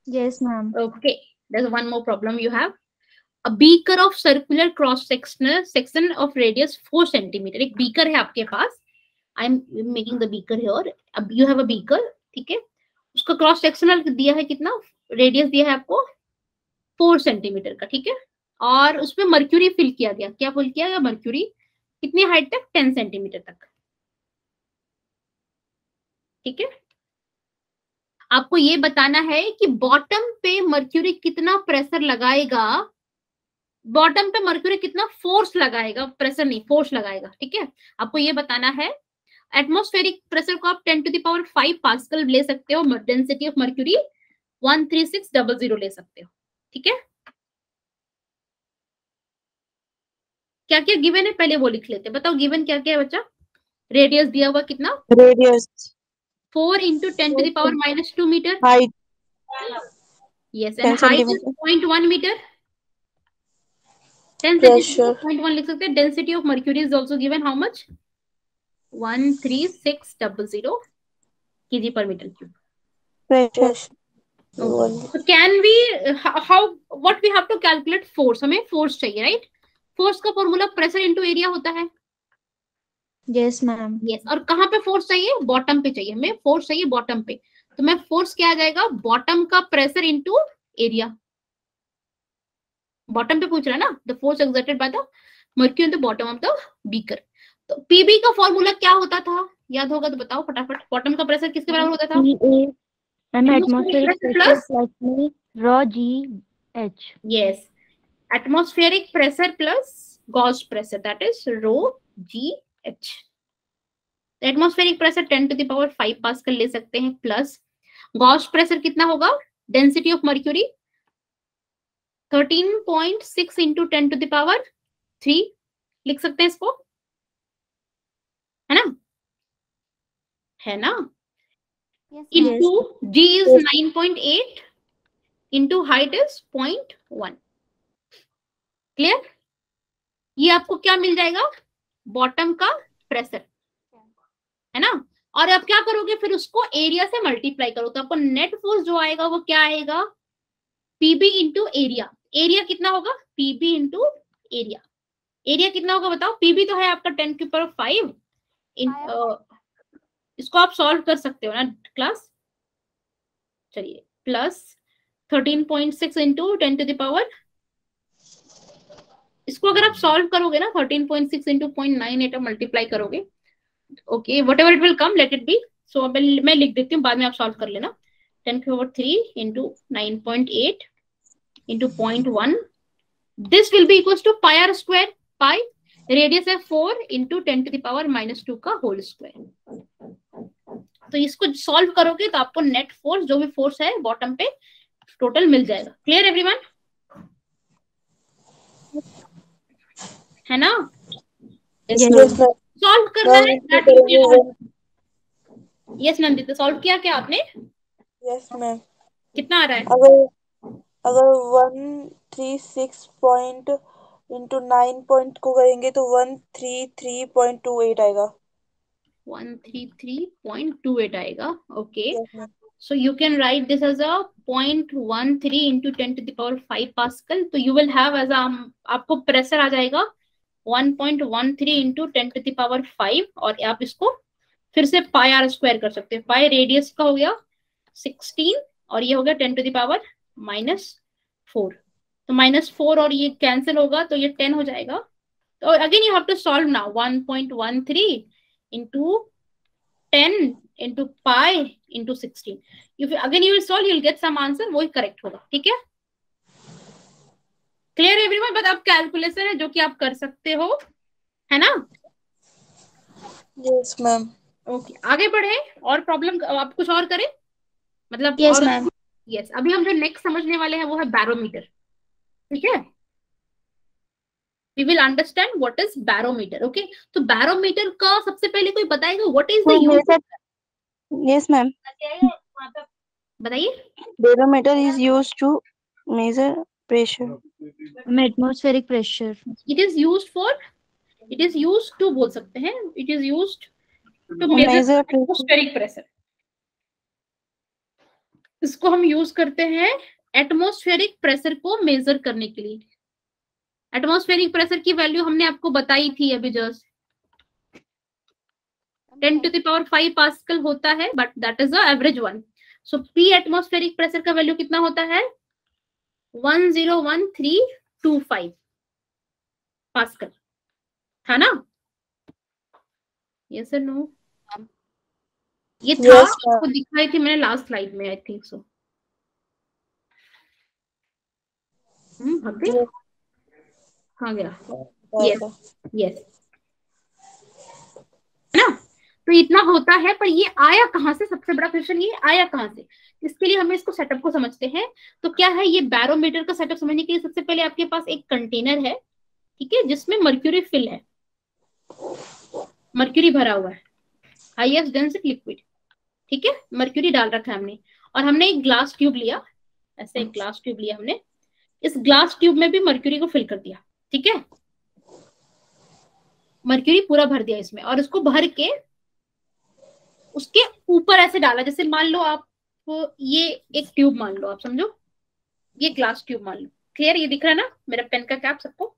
Yes ma'am. Okay, there's one more problem you have. A beaker of circular cross section of radius 4 centimeter. एक beaker है आपके पास. I'm making the beaker here. अब you have a beaker, ठीक है? उसका क्रॉस सेक्शनल दिया है कितना? रेडियस दिया है आपको 4 सेंटीमीटर का, ठीक है? और उसमें मर्क्यूरी फिल किया गया। क्या फिल किया गया? मर्क्यूरी। कितनी हाइट तक? 10 सेंटीमीटर तक, ठीक है? आपको ये बताना है कि बॉटम पे मर्क्यूरी कितना प्रेशर लगाएगा, बॉटम पे मर्क्यूरी कितना फोर्स लगाएगा, प्रेशर नहीं फोर्स लगाएगा, ठीक है? आपको ये बताना है। एटमॉस्फेरिक प्रेशर को आप 10⁵ पास्कल ले सकते हो, डेंसिटी ऑफ मर्क्यूरी 13600 ले सकते हो, ठीक है? क्या क्या गिवन है पहले वो लिख लेते हैं। बताओ गिवन क्या क्या है बच्चा? रेडियस दिया हुआ कितना? Radius, 4 into 10⁻⁻2 metre. height, yes, 10 and height is centimeter. 0.1 metre. 10 Yes, centimetre sure. 0.1 लिख सकते हैं। Density of mercury is also given, how much? 13600 kg per meter cube. Right, yes. So can we how what we have to calculate force? हमें force चाहिए, right? Force का formula pressure into area होता है। Yes ma'am. Yes, और कहाँ पे force चाहिए? Bottom पे चाहिए हमें, फोर्स चाहिए बॉटम पे। तो मैं फोर्स क्या आ जाएगा? बॉटम का प्रेशर इनटू एरिया। बॉटम पे पूछ रहा है ना, the force exerted by the mercury on the bottom of the beaker. तो पीबी का फॉर्मूला क्या होता था? याद होगा तो बताओ फटाफट। बॉटम का प्रेशर किसके बराबर होता था? Atmospheric pressure plus raw ji H. Yes, atmospheric pressure plus gauge pressure, that is rho gh. atmospheric pressure 10⁵ pascal ले सकते हैं, प्लस गॉस प्रेशर कितना होगा? डेंसिटी ऑफ मर्क्यूरी 13.6 इंटू 10⁻³ लिख सकते हैं इसको, है ना? है ना? Yes, into g is 9.8 into height is 0.1। Clear? ये आपको क्या मिल जाएगा? बॉटम का प्रेशर, है ना? और अब क्या करोगे? फिर उसको एरिया से मल्टीप्लाई करो, तो आपको नेट फोर्स जो आएगा वो क्या आएगा? PB into area. एरिया कितना होगा? PB into area. एरिया कितना होगा बताओ? पीबी तो है आपका 10⁵. इसको आप सॉल्व कर सकते हो ना क्लास? चलिए, प्लस 13.6 इंटू 10⁻, इसको अगर आप सॉल्व करोगे ना 13.6 इंटू 0.98 मल्टीप्लाई करोगे, okay, what ever it will come, let it be. So मैं लिख देती हूँ, बाद में आप सॉल्व कर लेना। 10⁻³ into 9.8 into 0.1, this will be equal to pi r square. Pi radius है 4 इंटू 10⁻⁻² का होल स्क्वायर। तो इसको सॉल्व करोगे तो आपको नेट फोर्स, जो भी फोर्स है बॉटम पे, टोटल मिल जाएगा। Clear everyone? है ना? Yes, Yes, ma'am. ma'am. Solve करना है, इसमें दैट यू करेंगे कैन। यस नंदिता, सॉल्व किया क्या आपने? Yes ma'am. कितना आ रहा है? अगर 136 पॉइंट इंटू 9 पॉइंट को करेंगे तो 133.28 आएगा। 133.28 आएगा। Okay, yes ma'am. so you can write this as a 0.13 into 10 to the power 5 Pascal. तो you will have as a, आपको प्रेशर आ जाएगा 1.13 into 10 to the power 5, और आप इसको फिर से पाई आर स्क्वायर कर सकते हैं। पाई रेडियस का हो गया 16 और ये हो गया 10 to the power -4। तो -4 और ये कैंसिल होगा तो ये 10 हो जाएगा। तो again you have to solve now. 1.13 into 10 into pi into 16। If again you will solve, you will get some answer, वही करेक्ट होगा। ठीक है, क्लियर एवरीवन? बट अब कैलकुलेशन है जो कि आप कर सकते हो, है ना? Yes ma'am. ओके, आगे बढ़े। और प्रॉब्लम आप कुछ और करें, मतलब Yes, और? ma'am. यस, अभी हम जो नेक्स्ट समझने वाले हैं वो है बैरोमीटर। ठीक है, we will understand what is barometer. Okay, तो बैरोमीटर का सबसे पहले कोई बताएगा what is the use? Yes ma'am. बताइए। Barometer is used to measure pressure. Atmospheric pressure. It is used for, it is used to बोल सकते हैं, it is used to measure atmospheric pressure. इसको हम यूज करते हैं एटमॉस्फेरिक प्रेशर को measure करने के लिए। एटमॉस्फेरिक प्रेशर की वैल्यू हमने आपको बताई थी अभी just, 10 to the power 5 pascal होता है, but that is the average one. So P atmospheric pressure का वैल्यू कितना होता है? 101325 पास्कल, था ना? यस और नो? ये था, आपको दिखाई थी मैंने लास्ट स्लाइड में, आई थिंक सो। हाँ गया। यस यस, है ना? तो इतना होता है, पर ये आया कहाँ से? सबसे बड़ा क्वेश्चन ये आया कहाँ से? इसके लिए हमें इसको सेटअप को समझते हैं। तो क्या है ये बैरोमीटर का सेटअप समझने के लिए सबसे पहले आपके पास एक कंटेनर है, ठीक है, जिसमें मर्क्यूरी फिल है, मर्क्यूरी भरा हुआ है, हाईएस्ट डेंसिटी लिक्विड। ठीक है, मर्क्यूरी डाल रखा है हमने, और हमने एक ग्लास ट्यूब लिया, ऐसे एक ग्लास ट्यूब लिया हमने, इस ग्लास ट्यूब में भी मर्क्यूरी को फिल कर दिया। ठीक है, मर्क्यूरी पूरा भर दिया इसमें, और इसको भर के उसके ऊपर ऐसे डाला, जैसे मान लो आप ये एक ट्यूब मान लो, आप समझो ये ग्लास ट्यूब मान लो। क्लियर? ये दिख रहा है ना मेरा पेन का कैप सबको?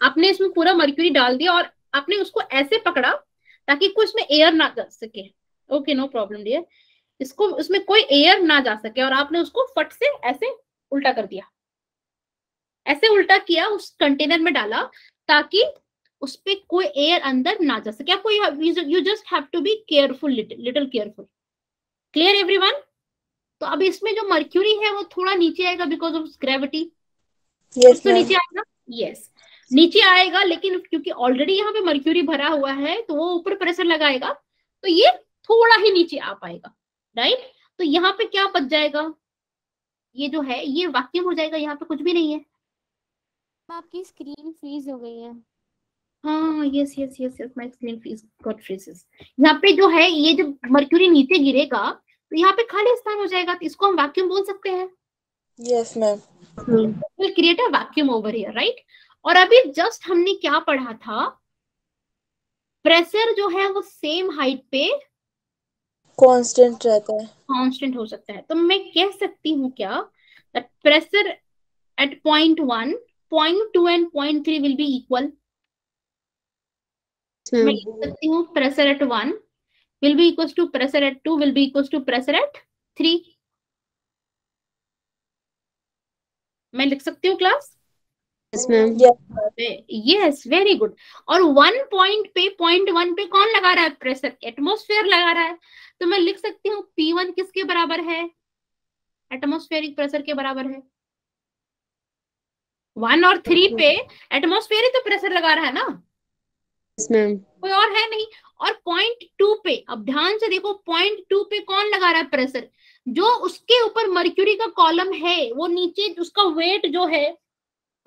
आपने इसमें पूरा मर्क्यूरी डाल दिया और आपने उसको ऐसे पकड़ा ताकि कुछ में एयर ना जा सके। ओके, नो प्रॉब्लम डियर, इसको उसमें कोई एयर ना जा सके, और आपने उसको फट से ऐसे उल्टा कर दिया, ऐसे उल्टा किया, उस कंटेनर में डाला ताकि उस पे कोई एयर अंदर ना जा सके। आपको you just have to be careful, little careful. Clear everyone? तो अब इसमें जो मर्क्यूरी है वो थोड़ा नीचे आएगा बिकॉज ऑफ ग्रेविटी। यस तो नीचे आएगा, यस नीचे आएगा, लेकिन क्योंकि ऑलरेडी यहाँ पे मर्क्यूरी भरा हुआ है तो वो ऊपर प्रेशर लगाएगा, तो ये थोड़ा ही नीचे आ पाएगा, राइट? तो यहाँ पे क्या बच जाएगा? ये जो है ये वैक्यूम हो जाएगा, यहाँ पे कुछ भी नहीं है। आपकी स्क्रीन फ्रीज हो गई है। हाँ yes yes yes yes, my screen freeze got freezes. यहाँ पे जो है ये जब मर्क्यूरी नीचे गिरेगा तो यहाँ पे खाली स्थान हो जाएगा, तो इसको हम वैक्यूम बोल सकते हैं। Yes ma'am. Will create a vacuum over here, right? और अभी जस्ट हमने क्या पढ़ा था? प्रेशर जो है वो सेम हाइट पे कांस्टेंट रहता है। कांस्टेंट हो सकता है। तो मैं कह सकती हूँ क्या, that pressure at point 1, point 2 and point 3 will be equal. मैं लिख सकती हूँ pressure at 1 will be equals to pressure at 2 will be equals to pressure at 3। मैं लिख सकती हूँ class? Yes, ma'am. Yes, very good. और 1 पॉइंट पे, पॉइंट 1 पे कौन लगा रहा है प्रेशर? एटमॉस्फेयर लगा रहा है। तो मैं लिख सकती हूँ P1 किसके बराबर है? एटमॉस्फेरिक प्रेशर के बराबर है। 1 और 3 पे एटमॉस्फेयर ही तो प्रेशर लगा रहा है ना, Yes, ma'am. कोई और है नहीं। और 0.2 पे, अब ध्यान से देखो, 0.2 पे कौन लगा रहा है प्रेशर? जो उसके ऊपर मर्क्यूरी का कॉलम है, वो नीचे उसका वेट जो है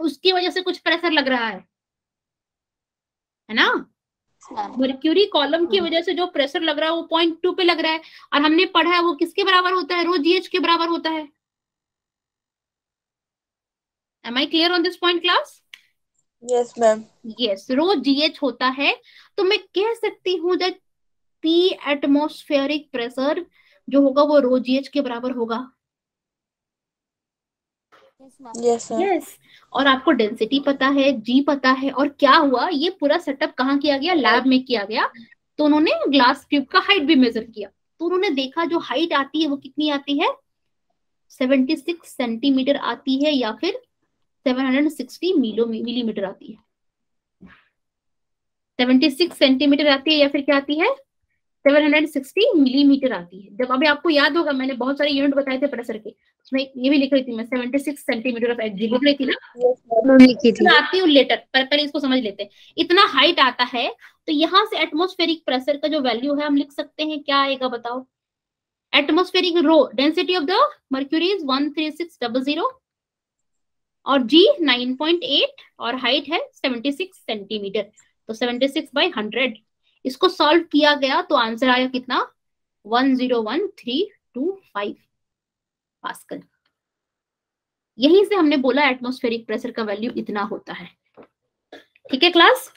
उसकी वजह से कुछ प्रेशर लग रहा है ना? मर्क्यूरी कॉलम की वजह से जो प्रेशर लग रहा है वो 0.2 पे लग रहा है। और हमने पढ़ा है वो किसके बराबर होता है? रो जीएच के बराबर होता है। Am I clear on this point, class? Yes, ma'am. Yes, row GH होता है। तो मैं कह सकती हूँ दैट पी एटमॉस्फेरिक प्रेशर जो होगा वो रो जीएच के बराबर होगा। Yes, ma'am. यस। और आपको डेंसिटी पता है, जी पता है। और क्या हुआ, ये पूरा सेटअप कहाँ किया गया? लैब में किया गया। तो उन्होंने ग्लास ट्यूब का हाइट भी मेजर किया। तो उन्होंने देखा जो हाइट आती है वो कितनी आती है? 76 सेंटीमीटर आती है, या फिर 760 मिलीमीटर आती है। 76 सेंटीमीटर आती है, या फिर क्या आती है? 760 मिलीमीटर आती है। जब अभी आपको याद होगा, मैंने बहुत सारे यूनिट बताए थे प्रेशर के, उसमें ये भी लिख रही थी मैं, 76 सेंटीमीटर ऑफ एच जी लिख रही थी ना। लिखी थी। आती हूँ लेटर, पर पहले इसको समझ लेते हैं। इतना हाइट आता है, तो यहाँ से एटमॉस्फेरिक प्रेशर का जो वैल्यू है हम लिख सकते हैं। क्या आएगा बताओ? Atmospheric rho density of the mercury is 13600 और जी 9.8 और हाइट है 76 सेंटीमीटर। तो 76/100 इसको सॉल्व किया गया तो आंसर आया कितना? 101325 पास्कल। यहीं से हमने बोला एटमॉस्फेरिक प्रेशर का वैल्यू इतना होता है। ठीक है class?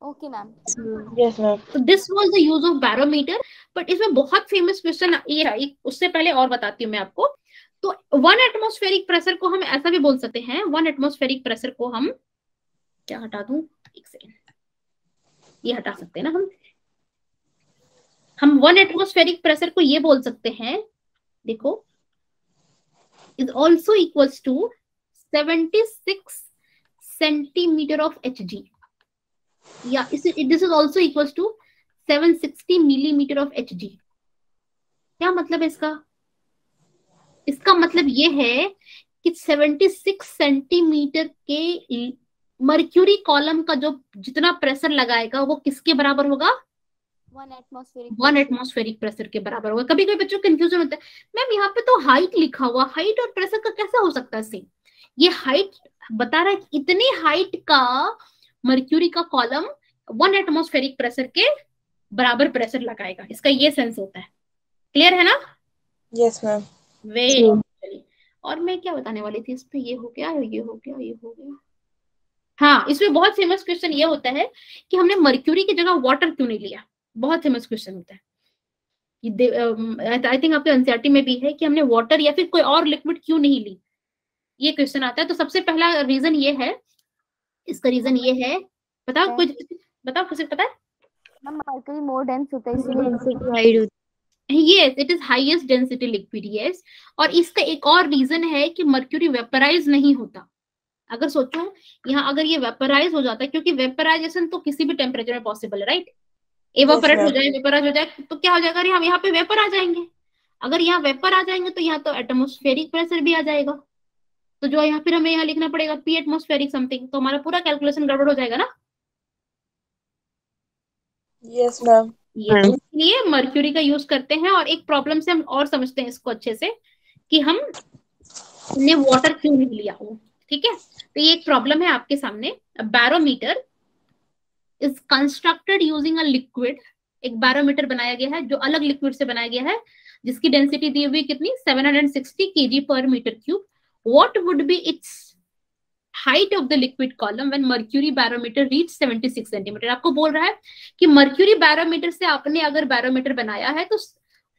Okay ma'am. Yes, ma'am. तो this was the use of barometer. But इसमें बहुत फेमस क्वेश्चन ये है, उससे पहले और बताती हूँ मैं आपको। तो 1 एटमॉस्फेरिक प्रेशर को हम ऐसा भी बोल सकते हैं, 1 एटमॉस्फेरिक प्रेशर को हम क्या हटा दूं, एक सेकेंड, ये हटा सकते हैं ना हम 1 एटमॉस्फेरिक प्रेशर को ये बोल सकते हैं, देखो, is also equals to 76 centimetre of Hg, या this is also equals to 760 millimetre of Hg। क्या मतलब है इसका? इसका मतलब ये है कि 76 सेंटीमीटर के मर्क्यूरी कॉलम का जो जितना प्रेशर लगाएगा वो किसके बराबर होगा? 1 एटमॉस्फेरिक प्रेशर के बराबर होगा। कभी कभी बच्चों कंफ्यूजन होता है, मैम यहाँ पे तो हाइट लिखा हुआ, हाइट और प्रेशर का कैसा हो सकता है सेम? ये हाइट बता रहा है कि इतनी हाइट का मर्क्यूरी का कॉलम 1 एटमॉस्फेरिक प्रेशर के बराबर प्रेशर लगाएगा, इसका ये सेंस होता है। क्लियर है ना? Yes, ma'am. चलिए, और मैं क्या बताने वाली थी इसमें? ये हो गया, ये हो गया, ये हो गया। हाँ, इसमें बहुत फेमस क्वेश्चन ये होता है कि हमने मर्क्यूरी की जगह वाटर क्यों नहीं लिया। बहुत फेमस क्वेश्चन होता है। आई थिंक आपके एनसीईआरटी में भी है कि हमने वाटर या फिर कोई और लिक्विड क्यों नहीं ली, ये क्वेश्चन आता है। तो सबसे पहला रीजन ये है, इसका रीजन ये है, बताओ कुछ, बताओ किसे पता है? मैम मर्क्यूरी मोर डेंस होता है इसलिए डेंसिटी हाइट होती yes, it is highest density liquid. Yes, और इसका एक और रीजन है कि मर्क्यूरी वेपराइज नहीं होता। अगर सोचो यहाँ अगर ये वेपराइज हो जाता है, क्योंकि वेपराइजेशन तो किसी भी टेम्परेचर में पॉसिबल है, राइट? एवापोरेट हो जाए, वेपराइज हो जाए, तो क्या हो जाएगा? हम यहाँ पे वेपर आ जाएंगे। अगर यहाँ वेपर आ जाएंगे तो यहाँ तो एटमॉस्फेरिक प्रेशर भी आ जाएगा। तो जो यहाँ फिर हमें यहाँ लिखना पड़ेगा पी एटमॉस्फेरिक समथिंग, तो हमारा पूरा कैलकुलेशन गड़बड़ हो जाएगा ना। Yes, ma'am. इसलिए मर्क्यूरी का यूज करते हैं। और एक प्रॉब्लम से हम और समझते हैं इसको अच्छे से कि हमने वाटर क्यों नहीं लिया हो। ठीक है, तो ये एक प्रॉब्लम है आपके सामने। Barometer is constructed using a liquid. एक बैरोमीटर बनाया गया है जो अलग लिक्विड से बनाया गया है, जिसकी डेंसिटी दी हुई कितनी? 760 kg/m3। What would be it's height of the liquid column when mercury barometer reach 76 centimetre. आपको बोल रहा है कि मर्क्यूरी बैरोमीटर से आपने अगर बैरोमीटर बनाया है तो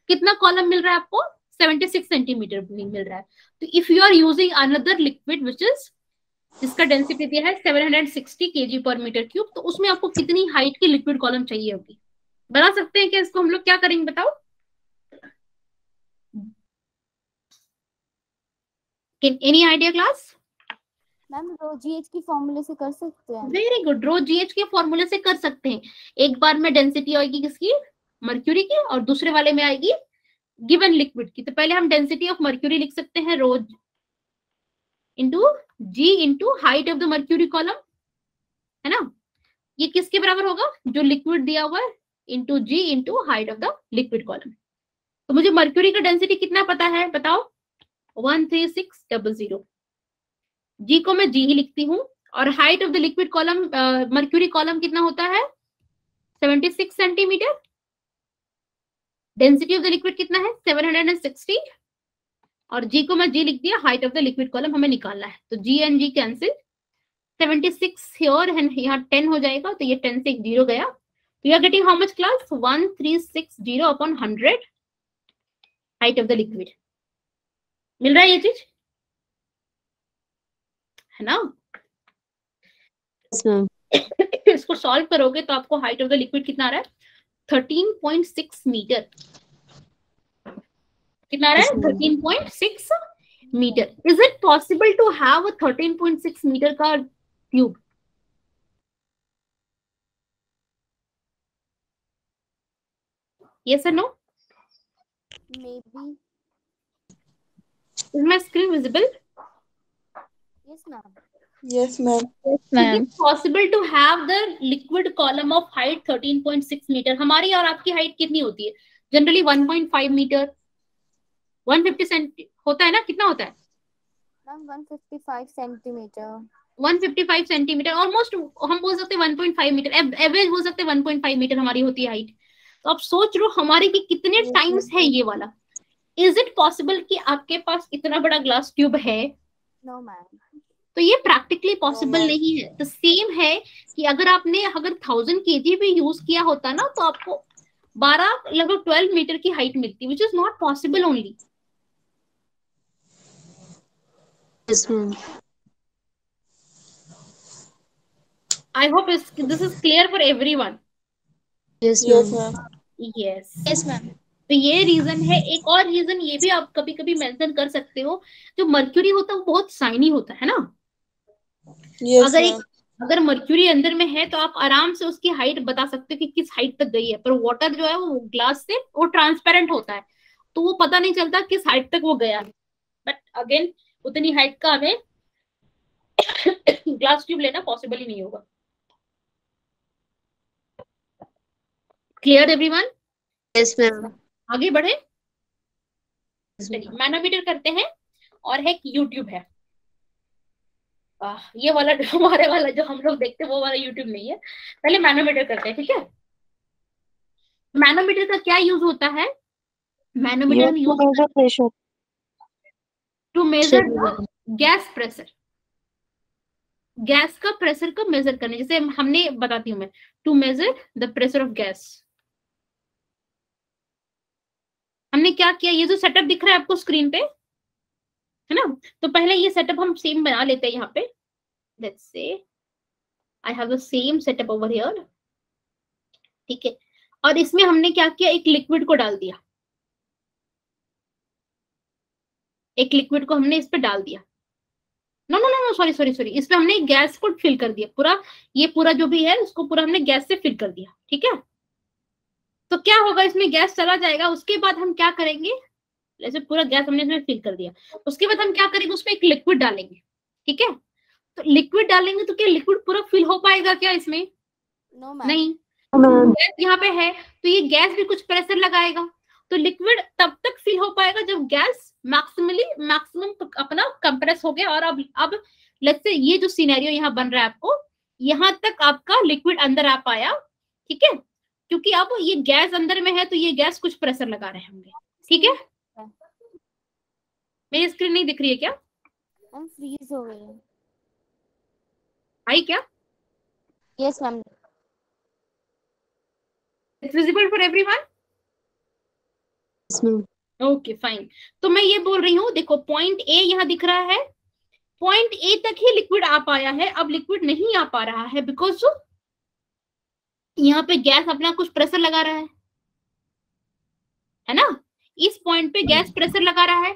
कितना कॉलम मिल रहा है आपको? 76 सेंटीमीटर मिल रहा है। तो if you are using another liquid which is, जिसका डेंसिटी दिया है 760 kg/m3, तो उसमें आपको कितनी हाइट की लिक्विड कॉलम चाहिए होगी? बना सकते हैं क्या इसको? हम लोग क्या करेंगे बताओ? Any idea class? मैम रो जीएच की फॉर्मूले से कर सकते हैं। वेरी गुड, रो जीएच के फॉर्मूले से कर सकते हैं। एक बार में डेंसिटी आएगी किसकी? मर्क्यूरी की, और दूसरे वाले में आएगी गिवन लिक्विड की। तो पहले हम डेंसिटी ऑफ मर्क्यूरी लिख सकते हैं, rho into g into height of the mercury column, है ना? ये किसके बराबर होगा, जो लिक्विड दिया हुआ है into g into height of the liquid column. तो मुझे मर्क्यूरी का डेंसिटी कितना पता है बताओ, 13600। जी को मैं जी ही लिखती हूँ, और height of the liquid column mercury column कितना होता है 76 centimetre. Density of the liquid कितना है 760, और जी को मैं जी लिख दिया, height of the liquid column हमें निकालना है। तो g and g cancel, 76 here and यहाँ 10 हो जाएगा, तो ये 10 से एक 0 गया। तो you are getting how much class, 1360 upon 100 height of the liquid. मिल रहा है ये चीज, है ना? Yes, ma'am. इसको सॉल्व करोगे तो आपको हाइट ऑफ द लिक्विड कितना आ रहा है 13.6 मीटर। कितना आ रहा है 13.6 metre. Is it possible to have a 13.6 metre का tube? Yes or no? Maybe. Is my screen visible? Yes, ma'am. Yes, ma'am. Yes, Is ma'am. it possible to have the liquid column of height 13.6 metre? हमारी और आपकी height कितनी होती है generally? 1.5 metre, 150 senti होता है ना? कितना होता है Ma'am, 155 centimeter. 155 सेंटीमीटर, ऑलमोस्ट हम बोल सकते हैं 1.5 मीटर, एवरेज बोल सकते हैं 1.5 मीटर हमारी होती है हाइट। तो आप सोच लो हमारे की कितने टाइम्स है ये वाला। इज इट पॉसिबल कि आपके पास इतना बड़ा ग्लास ट्यूब है? No, ma'am. तो ये प्रैक्टिकली पॉसिबल ma'am. नहीं है। तो सेम है कि अगर आपने 1000 kg भी यूज किया होता ना, तो आपको 12 लगभग 12 मीटर की हाइट मिलती, which is not possible only. Yes, ma'am. I hope this is clear for everyone. Yes, Yes, ma'am. ma'am. Yes Yes, ma'am. तो ये रीजन है। एक और रीजन ये भी आप कभी कभी मेंशन कर सकते हो, जो मर्क्यूरी होता है वो बहुत शाइनी होता है ना। Yes, अगर ma'am. अगर मर्क्यूरी अंदर में है तो आप आराम से उसकी हाइट बता सकते हो कि किस हाइट तक गई है। पर वाटर जो है वो ग्लास से वो ट्रांसपेरेंट होता है, तो वो पता नहीं चलता किस हाइट तक वो गया है। बट अगेन उतनी हाइट का हमें ग्लास ट्यूब लेना पॉसिबल ही नहीं होगा। Clear everyone? Yes, ma'am. आगे बढ़े, Yes, चलिए ma'am. मैनोमीटर करते हैं, और है यूट्यूब है। ये वाला हमारे वाला जो हम लोग देखते हैं वो वाला यूट्यूब नहीं है। पहले मैनोमीटर करते हैं, ठीक है? मैनोमीटर का क्या यूज होता है? Manometer Used to use measure pressure. To measure Sure. Gas pressure. Gas का प्रेशर को मेजर करने, जैसे हमने बताती हूँ मैं, to measure the pressure of gas. हमने क्या किया, ये जो सेटअप दिख रहा है आपको स्क्रीन पे, है ना? तो पहले ये सेटअप हम सेम बना लेते हैं यहाँ पे। Let's say I have the same setup over here, ठीक है? और इसमें हमने क्या किया, एक लिक्विड को डाल दिया, एक लिक्विड को हमने इस पे डाल दिया। No no no no, sorry sorry sorry, इसमें हमने गैस को फिल कर दिया पूरा। ये पूरा जो भी है उसको पूरा हमने गैस से फिल कर दिया, ठीक है? तो क्या होगा, इसमें गैस चला जाएगा। उसके बाद हम क्या करेंगे, जैसे पूरा गैस हमने इसमें फिल कर दिया, उसके बाद हम क्या करेंगे, उसमें एक लिक्विड डालेंगे, ठीक है? तो लिक्विड डालेंगे तो क्या लिक्विड पूरा फिल हो पाएगा क्या इसमें? No, ma'am. नहीं। Ma'am. गैस यहाँ पे है तो ये गैस भी कुछ प्रेशर लगाएगा, तो लिक्विड तब तक फिल हो पाएगा जब गैस मैक्सिमम अपना कंप्रेस हो गया। और अब लेट्स से ये जो सिनेरियो यहाँ बन रहा है आपको, यहाँ तक आपका लिक्विड अंदर आ पाया, ठीक है? क्योंकि अब ये गैस अंदर में है तो ये गैस कुछ प्रेशर लगा रहे होंगे, ठीक है? मेरी स्क्रीन नहीं दिख रही है क्या? हम फ्रीज हो गए हैं। आई क्या? Yes, ma'am. It's visible for everyone? Yes, ma'am. Okay fine. तो मैं ये बोल रही हूँ, देखो पॉइंट ए यहाँ दिख रहा है, पॉइंट ए तक ही लिक्विड आ पाया है, अब लिक्विड नहीं आ पा रहा है बिकॉज यहाँ पे गैस अपना कुछ प्रेशर लगा रहा है ना? इस पॉइंट पे गैस प्रेशर लगा रहा है,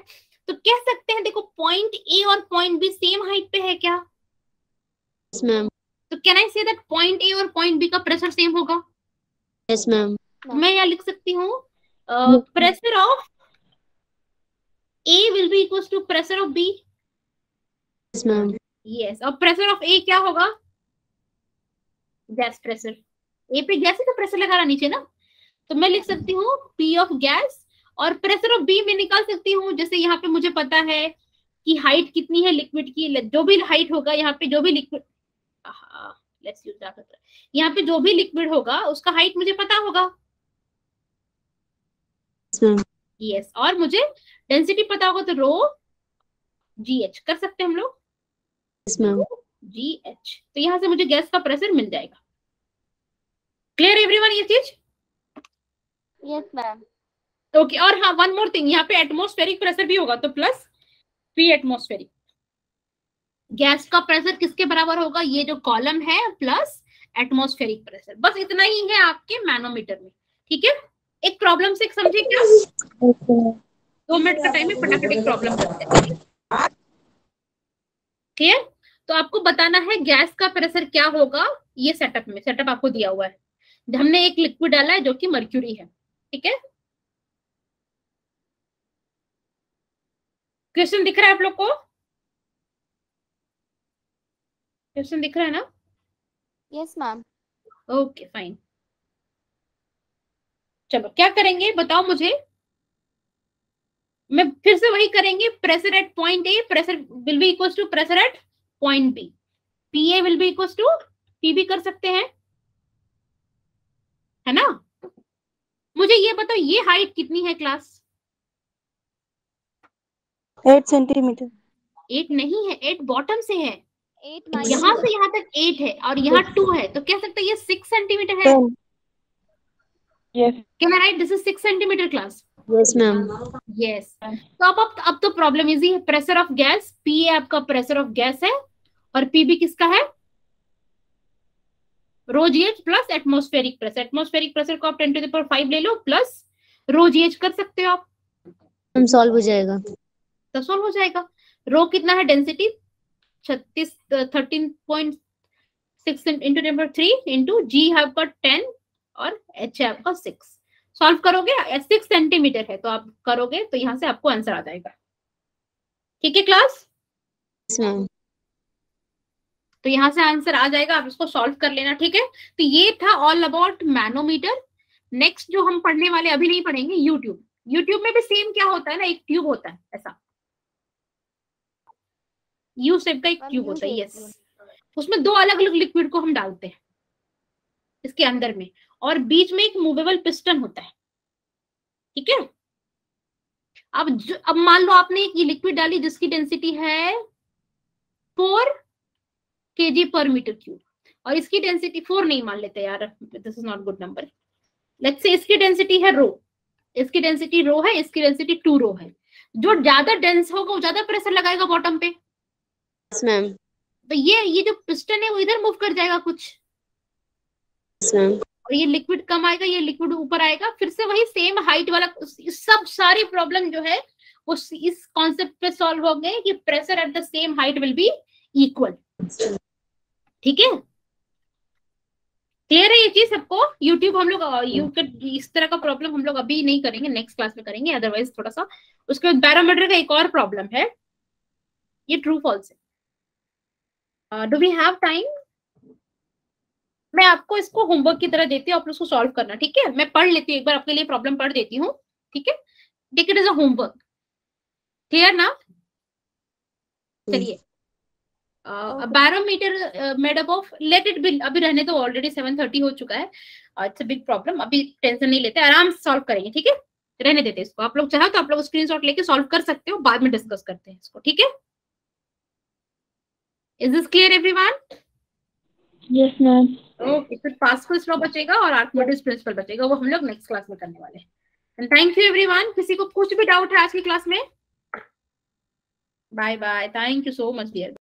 तो कह सकते हैं देखो पॉइंट ए और पॉइंट बी सेम हाइट पे है क्या? Yes, ma'am. तो can I say that point A और पॉइंट बी का प्रेशर सेम होगा? Yes, ma'am. मैं यहाँ लिख सकती हूँ pressure of A will be equal to pressure of B. Yes, ma'am. Yes, और प्रेशर ऑफ ए क्या होगा? गैस प्रेशर, ए पे गैस है तो प्रेशर लगाना नीचे ना, तो मैं लिख सकती हूँ P ऑफ गैस, और प्रेशर ऑफ बी में निकाल सकती हूँ। जैसे यहाँ पे मुझे पता है कि हाइट कितनी है लिक्विड की, जो भी हाइट होगा यहाँ पे, जो भी लिक्विड, लेट्स यूज दैट, यहाँ पे जो भी लिक्विड होगा उसका हाइट मुझे पता होगा। Yes, ma'am. यस, और मुझे डेंसिटी पता होगा, तो रो GH कर सकते हैं हम लोग, Yes, ma'am. GH। तो यहाँ से मुझे गैस का प्रेशर मिल जाएगा। क्लियर एवरीवन ये चीज? Yes ma'am. ओके, और हाँ वन मोर थिंग, यहाँ पे एटमॉस्फेरिक प्रेशर भी होगा, तो प्लस P एटमॉस्फेरिक। गैस का प्रेशर किसके बराबर होगा, ये जो कॉलम है प्लस एटमॉस्फेरिक प्रेशर। बस इतना ही है आपके मैनोमीटर में, ठीक है। एक प्रॉब्लम से समझे क्या? 2 मिनट का टाइम है, फटाफट एक प्रॉब्लम करते हैं। क्लियर? तो आपको बताना है गैस का प्रेशर क्या होगा। ये सेटअप में, सेटअप आपको दिया हुआ है, हमने एक लिक्विड डाला है जो कि मर्क्यूरी है, ठीक है। क्वेश्चन दिख रहा है आप लोग को? क्वेश्चन दिख रहा है ना? Yes ma'am. Okay fine. चलो क्या करेंगे बताओ मुझे, मैं फिर से वही करेंगे। Pressure at point A, pressure will be equal to pressure at point B, PA will be equal to PB कर सकते हैं, है ना। मुझे ये बताओ ये हाइट कितनी है क्लास? 8 सेंटीमीटर। 8 नहीं है, 8 बॉटम से है, 8 यहाँ से यहाँ तक 8 है और यहाँ 2 है, तो कह सकते हैं ये 6 सेंटीमीटर है। 10। Yes. Can I write this is 6 centimetre class? Yes, ma'am. Yes. तो अब तो प्रॉब्लम इजी है। प्रेशर ऑफ गैस, पी आपका प्रेशर ऑफ गैस है, और पीबी किसका है? Rho GH plus atmospheric pressure. Atmospheric pressure को आप 10⁵ ले लो, प्लस रो जीएच कर सकते हो आप, हम सॉल्व हो जाएगा। तो सॉल्व हो जाएगा। रो कितना है डेंसिटी? 13.6 इंटू 10⁻³ इंटू जी है आपका 10 और एच है आपका 6। सॉल्व करोगे 6 सेंटीमीटर है, तो आप करोगे तो यहाँ से आपको आंसर आ जाएगा, ठीक है क्लास। Yes, ma'am. तो यहाँ से आंसर आ जाएगा, आप इसको सॉल्व कर लेना, ठीक है। तो ये था ऑल अबाउट मैनोमीटर। नेक्स्ट जो हम पढ़ने वाले, अभी नहीं पढ़ेंगे, यूट्यूब। यूट्यूब में भी सेम क्या होता है ना, एक ट्यूब होता है ऐसा, यू शेप का एक ट्यूब होता है, यस। उसमें 2 अलग अलग लिक्विड को हम डालते हैं इसके अंदर में, और बीच में एक मूवेबल पिस्टन होता है, ठीक है। अब मान लो आपने एक ये लिक्विड डाली जिसकी डेंसिटी है 4 kg/m³, और इसकी डेंसिटी 4 नहीं मान लेते यार, this is not good number. Let's say इसकी डेंसिटी है रो, इसकी डेंसिटी रो है, इसकी डेंसिटी 2 रो है। जो ज्यादा डेंस होगा वो ज्यादा प्रेशर लगाएगा बॉटम पे, Yes, ma'am. तो ये जो पिस्टन है वो इधर मूव कर जाएगा कुछ, Yes, ma'am. और ये लिक्विड कम आएगा, ये लिक्विड ऊपर आएगा। फिर से वही सेम हाइट वाला, सब सारी प्रॉब्लम जो है वो इस कॉन्सेप्ट पे सॉल्व हो गए कि pressure at the same height will be equal, ठीक है। क्लियर है ये चीज सबको? यूट्यूब हम लोग इस तरह का प्रॉब्लम हम लोग अभी नहीं करेंगे, नेक्स्ट क्लास में करेंगे, अदरवाइज थोड़ा सा। उसके बाद बैरोमीटर का एक और प्रॉब्लम है, ये ट्रू फॉल्स है। Do we have time? मैं आपको इसको होमवर्क की तरह देती हूँ, आप उसको सॉल्व करना, ठीक है। मैं पढ़ लेती हूँ एक बार आपके लिए, प्रॉब्लम पढ़ देती हूँ, ठीक है। Take it as a homework, clear ना? चलिए, barometer made up of, let it be, अभी रहने तो, ऑलरेडी 7:30 हो चुका है, इट्स अ बिग प्रॉब्लम, अभी टेंशन नहीं लेते, आराम से सॉल्व करेंगे, ठीक है। रहने देते इसको, आप लोग चाहो तो आप लोग स्क्रीनशॉट लेके सॉल्व कर सकते हो, बाद में डिस्कस करते हैं इसको, ठीक है। Is this clear everyone? Yes, ma'am. Okay, फिर पास्कल्स लॉ बचेगा और आर्किमिडीज प्रिंसिपल बचेगा, वो हम लोग नेक्स्ट क्लास में करने वाले हैं। And thank you everyone. किसी को कुछ भी डाउट है आज की क्लास में? Bye bye, thank you so much dear.